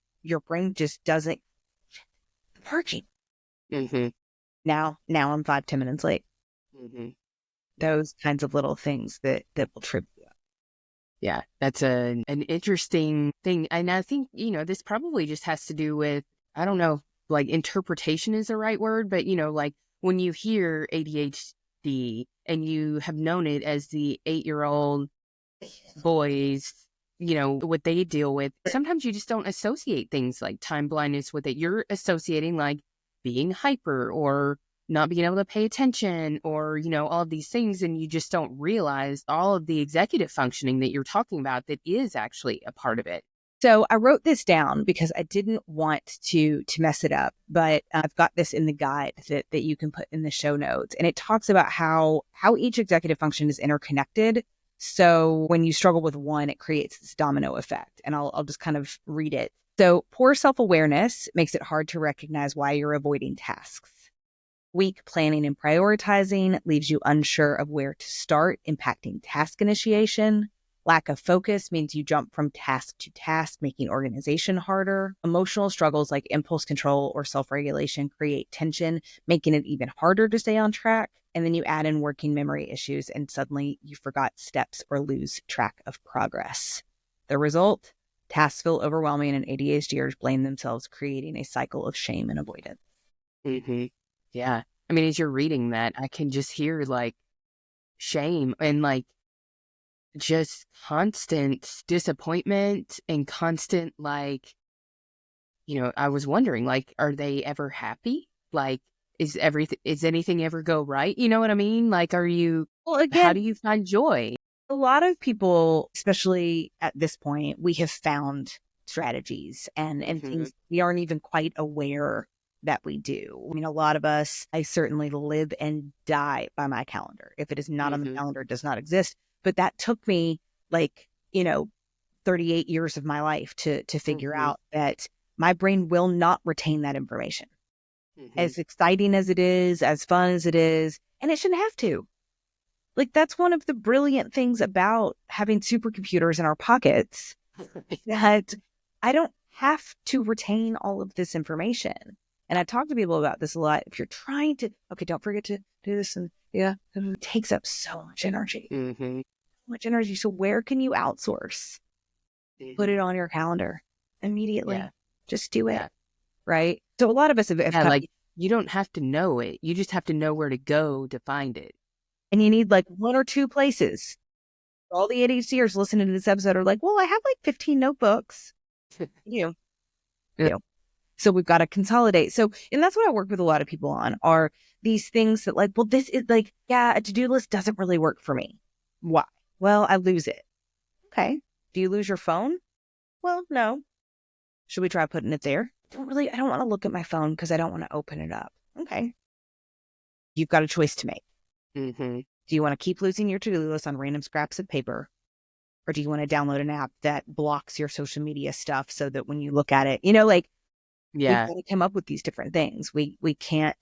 brain just doesn't. Parking. Mm-hmm. Now I'm 5-10 minutes late. Mm-hmm. Those kinds of little things that will trip you up. Yeah, that's an interesting thing. And I think, this probably just has to do with, I don't know, like interpretation is the right word, but, like when you hear ADHD and you have known it as the 8-year-old boys, what they deal with, sometimes you just don't associate things like time blindness with it. You're associating like being hyper or not being able to pay attention or, all of these things. And you just don't realize all of the executive functioning that you're talking about that is actually a part of it. So I wrote this down because I didn't want to mess it up, but I've got this in the guide that you can put in the show notes. And it talks about how each executive function is interconnected. So when you struggle with one, it creates this domino effect. And I'll just kind of read it. So poor self-awareness makes it hard to recognize why you're avoiding tasks. Weak planning and prioritizing leaves you unsure of where to start, impacting task initiation. Lack of focus means you jump from task to task, making organization harder. Emotional struggles like impulse control or self-regulation create tension, making it even harder to stay on track. And then you add in working memory issues, and suddenly you forgot steps or lose track of progress. The result? Tasks feel overwhelming, and ADHDers blame themselves, creating a cycle of shame and avoidance. Mm-hmm. Yeah. I mean, as you're reading that, I can just hear like shame and like just constant disappointment and constant like, I was wondering, like, are they ever happy? Like, is anything ever go right? You know what I mean? Like, how do you find joy? A lot of people, especially at this point, we have found strategies and Mm-hmm. things we aren't even quite aware that we do. I mean, a lot of us, I certainly live and die by my calendar. If it is not on the calendar, it does not exist. But that took me 38 years of my life to figure out that my brain will not retain that information. As exciting as it is, as fun as it is, and it shouldn't have to. Like, that's one of the brilliant things about having supercomputers in our pockets, that I don't have to retain all of this information. And I talk to people about this a lot. If you're trying to, don't forget to do this. And it takes up so much energy. So much energy. So where can you outsource? Put it on your calendar immediately. Yeah. Just do it. Yeah. Right? So a lot of us have you don't have to know it. You just have to know where to go to find it. And you need like 1 or 2 places. All the ADHDers listening to this episode are like, well, I have like 15 notebooks. Yeah. So we've got to consolidate. So, and that's what I work with a lot of people on, are these things that like, well, this is like, a to-do list doesn't really work for me. Why? Well, I lose it. Okay. Do you lose your phone? Well, no. Should we try putting it there? I don't want to look at my phone because I don't want to open it up. Okay. You've got a choice to make. Do you want to keep losing your to-do list on random scraps of paper? Or do you want to download an app that blocks your social media stuff so that when you look at it, we've got to come up with these different things. We can't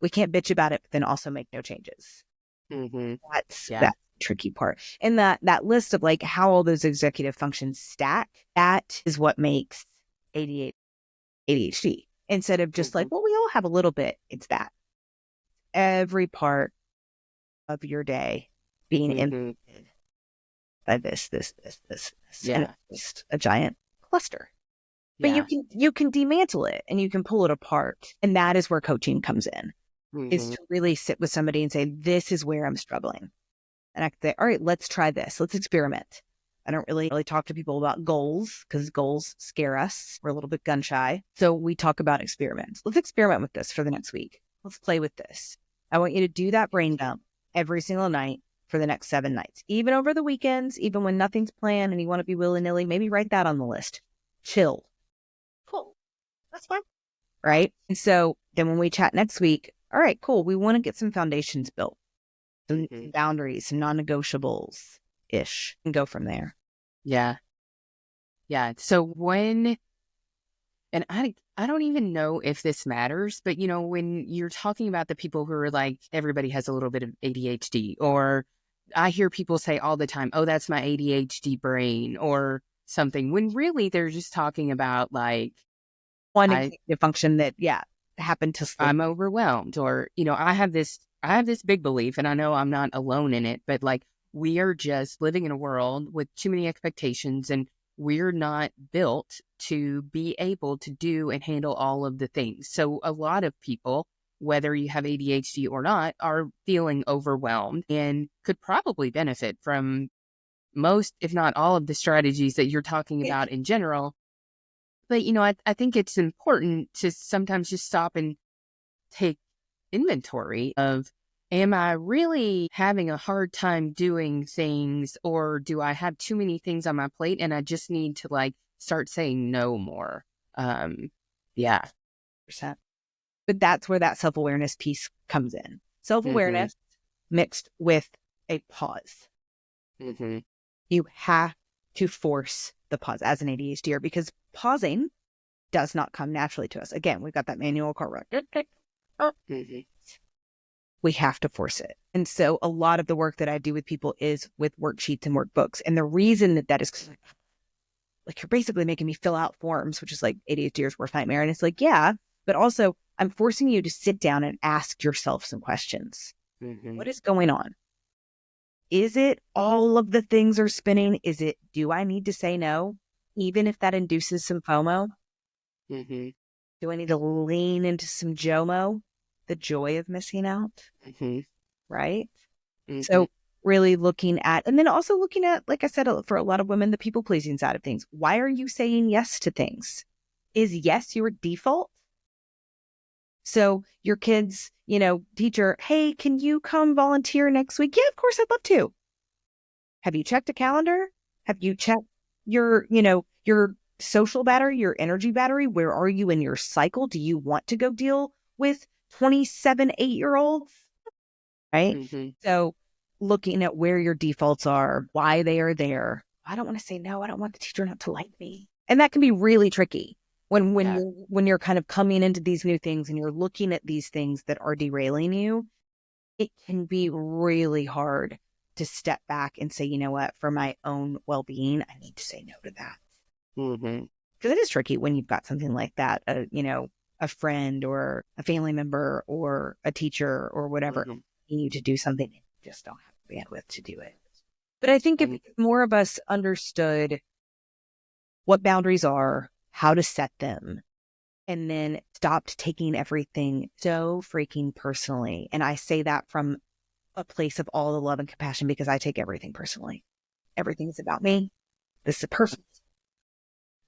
bitch about it, but then also make no changes. That's that tricky part. And that list of like how all those executive functions stack, that is what makes ADHD. Instead of just like, well, we all have a little bit. It's that. Every part of your day being impacted. by this. Yeah. And it's just a giant cluster. But Yeah. you can dismantle it and you can pull it apart. And that is where coaching comes in, is to really sit with somebody and say, this is where I'm struggling. And I can say, all right, let's try this. Let's experiment. I don't really talk to people about goals because goals scare us. We're a little bit gun shy. So we talk about experiments. Let's experiment with this for the next week. Let's play with this. I want you to do that brain dump every single night for the next 7 nights, even over the weekends, even when nothing's planned and you want to be willy-nilly, maybe write that on the list. Chill. Cool. That's fine. Right. And so then when we chat next week, all right, cool. We want to get some foundations built, some boundaries, some non-negotiables ish, and go from there. Yeah. Yeah. So and I don't even know if this matters, but when you're talking about the people who are like, everybody has a little bit of ADHD, or I hear people say all the time, oh, that's my ADHD brain or something, when really they're just talking about like one executive function that, happened to slip. I'm overwhelmed, or, I have this big belief, and I know I'm not alone in it, but like, we are just living in a world with too many expectations, and we're not built to be able to do and handle all of the things. So a lot of people, whether you have ADHD or not, are feeling overwhelmed and could probably benefit from most, if not all, of the strategies that you're talking about in general. But, I think it's important to sometimes just stop and take inventory of, am I really having a hard time doing things, or do I have too many things on my plate and I just need to like start saying no more? Yeah. But that's where that self-awareness piece comes in. Self-awareness mixed with a pause. You have to force the pause as an ADHDer, because pausing does not come naturally to us. Again, we've got that manual car. We have to force it. And so a lot of the work that I do with people is with worksheets and workbooks. And the reason that is like, you're basically making me fill out forms, which is like ADHDer's worst nightmare. And it's like, yeah, but also I'm forcing you to sit down and ask yourself some questions. What is going on? Is it all of the things are spinning? Is it, do I need to say no, even if that induces some FOMO? Do I need to lean into some JOMO, the joy of missing out? Right? So really looking at, and then also looking at, like I said, for a lot of women, the people-pleasing side of things. Why are you saying yes to things? Is yes your default? So your kids, teacher, hey, can you come volunteer next week? Yeah, of course, I'd love to. Have you checked a calendar? Have you checked your social battery, your energy battery? Where are you in your cycle? Do you want to go deal with 27 8-year-olds? Right? So looking at where your defaults are, why they are there. I don't want to say no. I don't want the teacher not to like me. And that can be really tricky. When you're kind of coming into these new things and you're looking at these things that are derailing you, it can be really hard to step back and say, you know what, for my own well-being, I need to say no to that. Because it is tricky when you've got something like that, a friend or a family member or a teacher or whatever, you need to do something and you just don't have the bandwidth to do it. But I think if more of us understood what boundaries are, how to set them, and then stopped taking everything so freaking personally. And I say that from a place of all the love and compassion, because I take everything personally. Everything is about me. This is personal.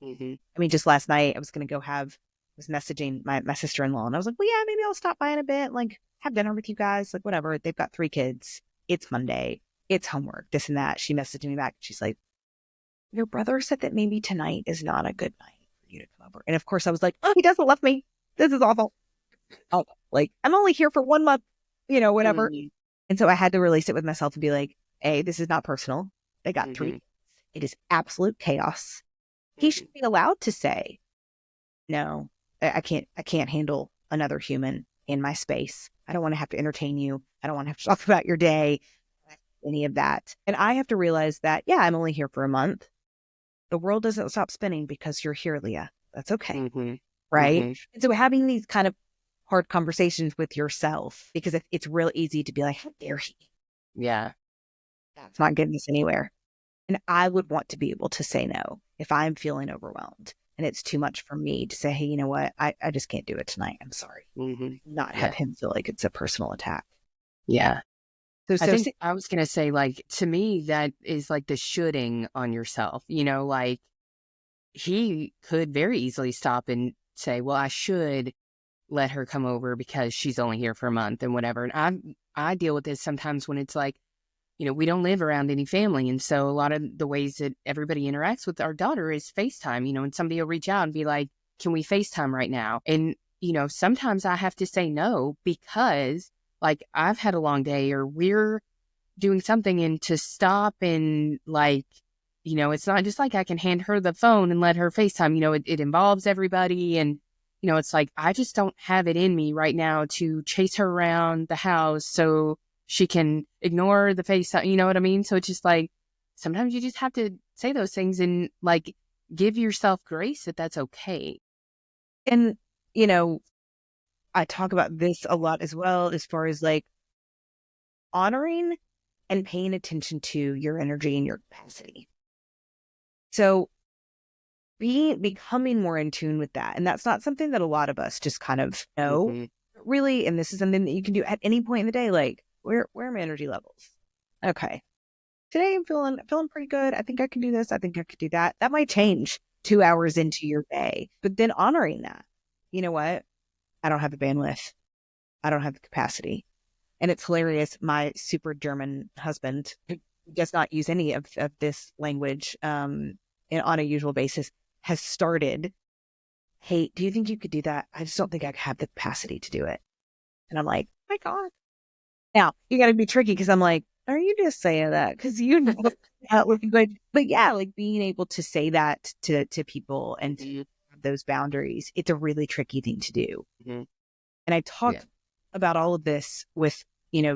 I mean, just last night I was going to was messaging my sister-in-law, and I was like, well, yeah, maybe I'll stop by in a bit, like have dinner with you guys, like whatever. They've got 3 kids. It's Monday. It's homework, this and that. She messaged me back. She's like, your brother said that maybe tonight is not a good night you to come over. And of course I was like, oh, he doesn't love me. This is awful. Oh, like, I'm only here for 1 month, whatever. And so I had to really sit with myself and be like, hey, this is not personal. They got 3 kids. It is absolute chaos. He should be allowed to say, no, I can't handle another human in my space. I don't want to have to entertain you. I don't want to have to talk about your day, any of that. And I have to realize that, yeah, I'm only here for a month. The world doesn't stop spinning because you're here, Leah. That's okay. Right? And so having these kind of hard conversations with yourself, because it's real easy to be like, how dare he? Yeah. That's not getting us anywhere. And I would want to be able to say no if I'm feeling overwhelmed and it's too much for me to say, hey, you know what? I just can't do it tonight. I'm sorry. Not have him feel like it's a personal attack. Yeah. So I think I was going to say, like, to me, that is like the shoulding on yourself, like he could very easily stop and say, well, I should let her come over because she's only here for a month and whatever. And I deal with this sometimes when it's like, we don't live around any family. And so a lot of the ways that everybody interacts with our daughter is FaceTime, and somebody will reach out and be like, can we FaceTime right now? And, sometimes I have to say no because like I've had a long day or we're doing something, and to stop and like, it's not just like I can hand her the phone and let her FaceTime, it involves everybody. And, it's like, I just don't have it in me right now to chase her around the house so she can ignore the FaceTime, you know what I mean? So it's just like, sometimes you just have to say those things and like give yourself grace that that's okay. And, I talk about this a lot as well, as far as like honoring and paying attention to your energy and your capacity. So becoming more in tune with that. And that's not something that a lot of us just kind of know really. And this is something that you can do at any point in the day. Like, where are my energy levels? Okay. Today I'm feeling pretty good. I think I can do this. I think I could do that. That might change 2 hours into your day, but then honoring that, you know what? I don't have the bandwidth. I don't have the capacity. And it's hilarious. My super German husband, who does not use any of this language on a usual basis, has started, hey, do you think you could do that? I just don't think I have the capacity to do it. And I'm like, oh my God. Now, you got to be tricky because I'm like, are you just saying that? Because that would be good. But yeah, like being able to say that to people and to have those boundaries, it's a really tricky thing to do. And I talked about all of this with,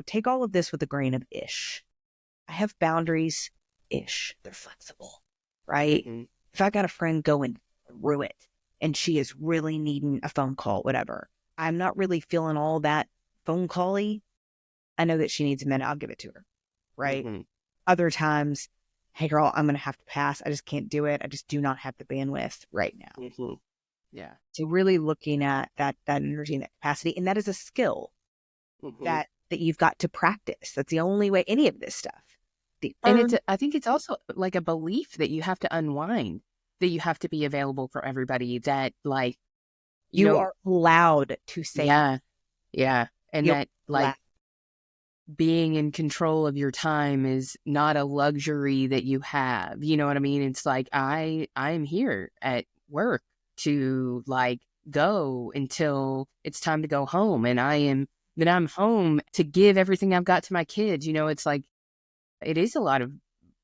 take all of this with a grain of ish. I have boundaries ish. They're flexible, right? If I got a friend going through it and she is really needing a phone call, whatever, I'm not really feeling all that phone call-y. I know that she needs a minute. I'll give it to her. Right. Other times, hey girl, I'm going to have to pass. I just can't do it. I just do not have the bandwidth right now. Yeah. So really looking at that energy and that capacity, and that is a skill that you've got to practice. That's the only way any of this stuff. And I think it's also like a belief that you have to unwind, that you have to be available for everybody, that like, you are allowed to say. Yeah. Yeah. And You're that like being in control of your time is not a luxury that you have. You know what I mean? It's like, I'm here at work to like go until it's time to go home. And I'm home to give everything I've got to my kids. It's like, it is a lot of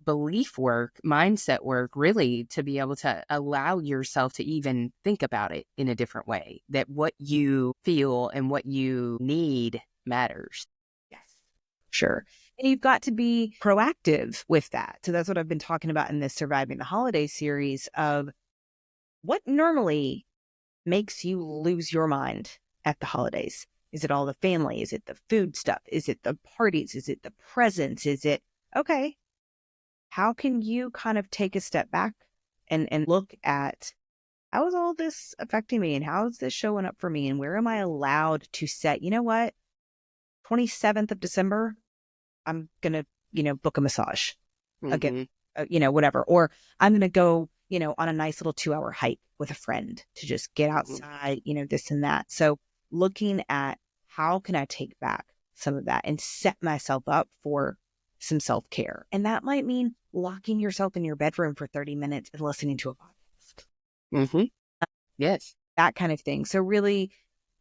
belief work, mindset work, really, to be able to allow yourself to even think about it in a different way, that what you feel and what you need matters. Yes, sure. And you've got to be proactive with that. So that's what I've been talking about in this Surviving the Holiday series of what normally makes you lose your mind at the holidays. Is it all the family? Is it the food stuff? Is it the parties? Is it the presents? Is it, okay, how can you kind of take a step back and look at how is all this affecting me and how is this showing up for me and where am I allowed to set, you know what, 27th of December, I'm going to, book a massage again, whatever. Or I'm going to go, on a nice little 2-hour hike with a friend to just get outside, this and that. So looking at how can I take back some of that and set myself up for some self-care. And that might mean locking yourself in your bedroom for 30 minutes and listening to a podcast. Yes. That kind of thing. So really,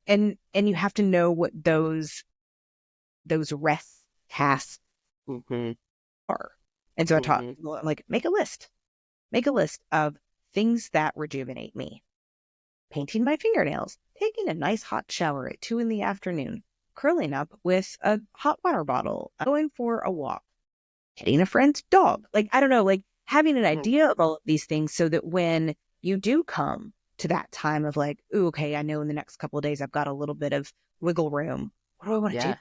and you have to know what those rest tasks are. And so I taught people, I'm like, make a list of things that rejuvenate me. Painting my fingernails, taking a nice hot shower at 2 p.m, curling up with a hot water bottle, going for a walk, petting a friend's dog. Like, I don't know, like having an idea of all of these things so that when you do come to that time of like, ooh, okay, I know in the next couple of days, I've got a little bit of wiggle room. What do I want to do?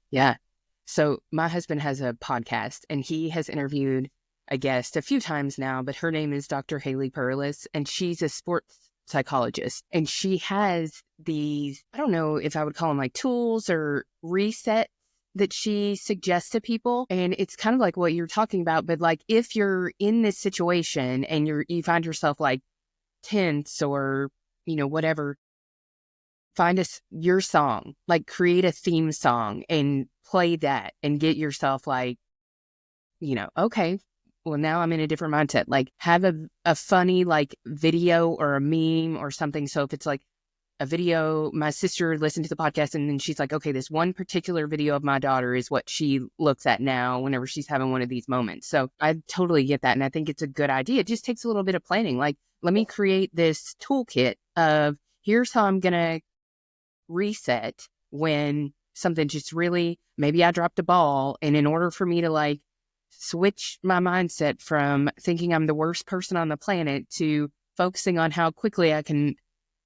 Yeah. So my husband has a podcast and he has interviewed a guest a few times now, but her name is Dr. Haley Perlis, and she's a sports psychologist. And she has these, I don't know if I would call them like tools or resets that she suggests to people. And it's kind of like what you're talking about, but like if you're in this situation and you find yourself like tense or, whatever, find your song, like create a theme song and play that and get yourself like, okay, well, now I'm in a different mindset. Like have a funny like video or a meme or something. So if it's like a video, my sister listened to the podcast and then she's like, okay, this one particular video of my daughter is what she looks at now whenever she's having one of these moments. So I totally get that. And I think it's a good idea. It just takes a little bit of planning. Like, let me create this toolkit of here's how I'm going to reset when something just really, maybe I dropped a ball. And in order for me to like switch my mindset from thinking I'm the worst person on the planet to focusing on how quickly I can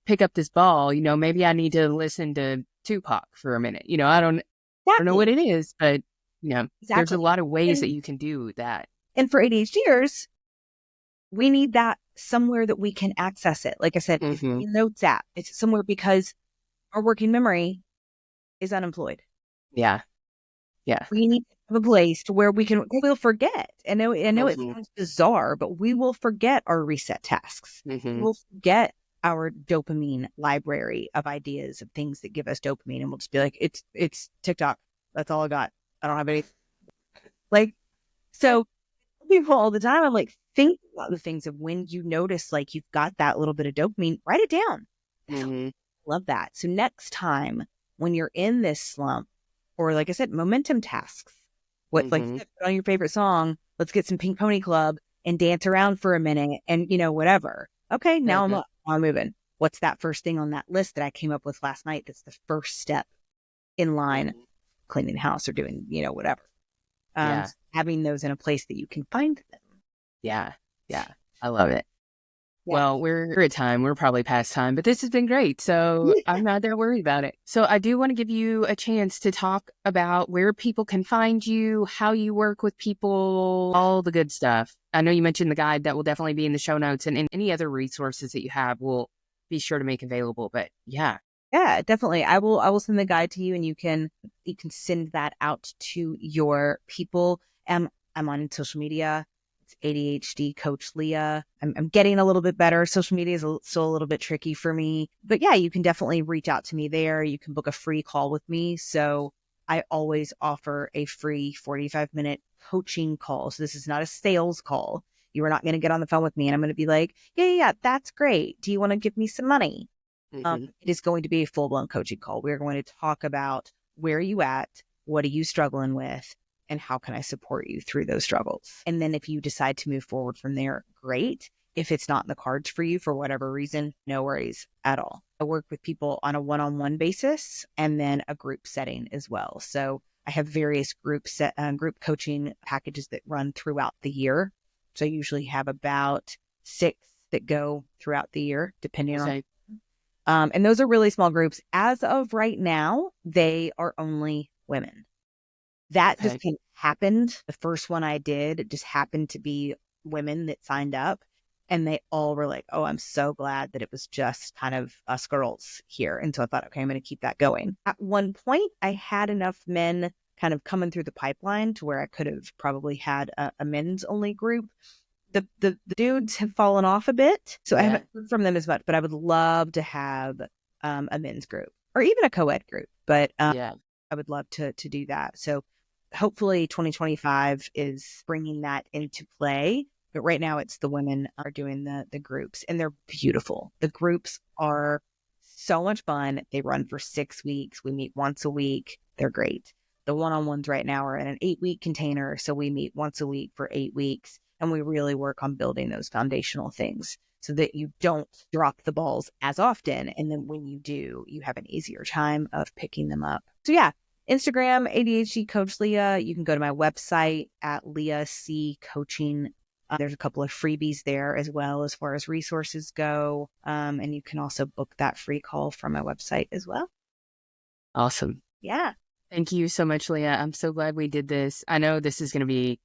pick up this ball, maybe I need to listen to Tupac for a minute. I don't know what it is, but there's a lot of ways that you can do that. And for ADHDers, we need that somewhere that we can access it. Like I said, it's a notes app. It's somewhere because our working memory is unemployed. Yeah. Yeah. We need a place to where we'll forget. I know it sounds bizarre, but we will forget our reset tasks. We'll forget our dopamine library of ideas of things that give us dopamine. And we'll just be like, it's TikTok. That's all I got. I don't have any. Like, so people all the time, I'm like, think about the things of when you notice, like you've got that little bit of dopamine, write it down. Love that. So next time when you're in this slump, or like I said, momentum tasks, like put on your favorite song, let's get some Pink Pony Club and dance around for a minute and, whatever. Okay, now I'm up. I'm moving. What's that first thing on that list that I came up with last night? That's the first step in line, cleaning the house or doing, whatever. Having those in a place that you can find them. Yeah. Yeah. I love it. Yeah. Well, we're at time. We're probably past time, but this has been great. So I'm not that worried about it. So I do want to give you a chance to talk about where people can find you, how you work with people, all the good stuff. I know you mentioned the guide that will definitely be in the show notes, and any other resources that you have will be sure to make available. But yeah, definitely. I will send the guide to you, and you can send that out to your people. I'm on social media. ADHD Coach Leah. I'm getting a little bit better. Social media is still a little bit tricky for me. But yeah, you can definitely reach out to me there. You can book a free call with me. So I always offer a free 45-minute coaching call. So this is not a sales call. You are not going to get on the phone with me and I'm going to be like, yeah, that's great. Do you want to give me some money? It is going to be a full-blown coaching call. We're going to talk about where are you at? What are you struggling with? And how can I support you through those struggles? And then if you decide to move forward from there, great. If it's not in the cards for you for whatever reason, no worries at all. I work with people on a one-on-one basis and then a group setting as well. So I have various group coaching packages that run throughout the year. So I usually have about 6 that go throughout the year, depending on. And those are really small groups. As of right now, they are only women. That just happened. The first one I did, it just happened to be women that signed up. And they all were like, oh, I'm so glad that it was just kind of us girls here. And so I thought, okay, I'm going to keep that going. At one point, I had enough men kind of coming through the pipeline to where I could have probably had a men's only group. The dudes have fallen off a bit. So I haven't heard from them as much, but I would love to have a men's group or even a co-ed group. But I would love to do that. So hopefully 2025 is bringing that into play. But right now it's the women are doing the groups and they're beautiful. The groups are so much fun. They run for 6 weeks. We meet once a week. They're great. The one-on-ones right now are in an 8-week container. So we meet once a week for 8 weeks and we really work on building those foundational things so that you don't drop the balls as often. And then when you do, you have an easier time of picking them up. So yeah. Instagram, ADHD Coach Leah. You can go to my website at Leah C Coaching. There's a couple of freebies there as well as far as resources go. And you can also book that free call from my website as well. Awesome. Yeah. Thank you so much, Leah. I'm so glad we did this. I know this is going to be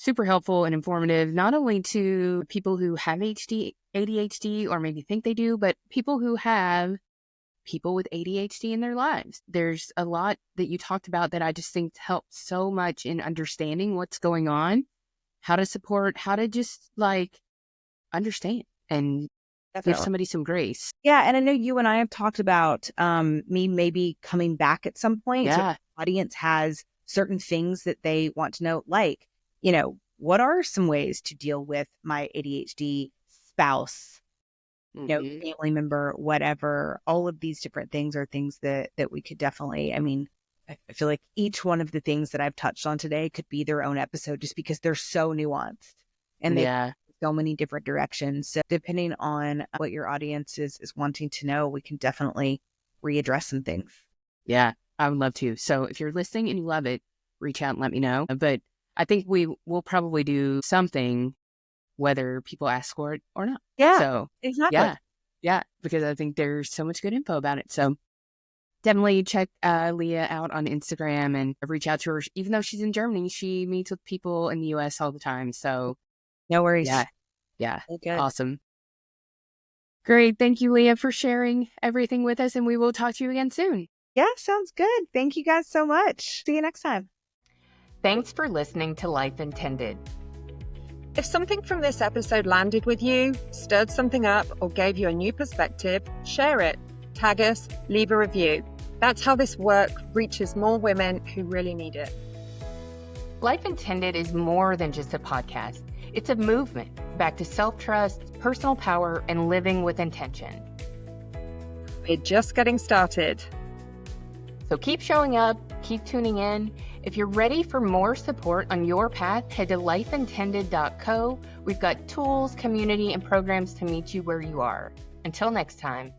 super helpful and informative, not only to people who have ADHD or maybe think they do, but people who have people with ADHD in their lives. There's a lot that you talked about that I just think helps so much in understanding what's going on, how to support, how to just understand and give somebody some grace. Yeah. And I know you and I have talked about me maybe coming back at some point. Yeah. So if the audience has certain things that they want to know, like, what are some ways to deal with my ADHD spouse, family member, whatever. All of these different things are things that we could definitely, I feel like each one of the things that I've touched on today could be their own episode just because they're so nuanced and they go so many different directions. So depending on what your audience is wanting to know, we can definitely readdress some things. Yeah, I would love to. So if you're listening and you love it, reach out and let me know. But I think we will probably do something whether people ask for it or not. Yeah, so exactly. Yeah, because I think there's so much good info about it. So definitely check Leah out on Instagram and reach out to her. Even though she's in Germany, she meets with people in the US all the time. So no worries. Yeah. Okay. Awesome. Great. Thank you, Leah, for sharing everything with us. And we will talk to you again soon. Yeah, sounds good. Thank you guys so much. See you next time. Thanks for listening to Life Intended. If something from this episode landed with you, stirred something up, or gave you a new perspective, share it, tag us, leave a review. That's how this work reaches more women who really need it. Life Intended is more than just a podcast. It's a movement back to self-trust, personal power, and living with intention. We're just getting started. So keep showing up, keep tuning in. If you're ready for more support on your path, head to lifeintended.co. We've got tools, community, and programs to meet you where you are. Until next time.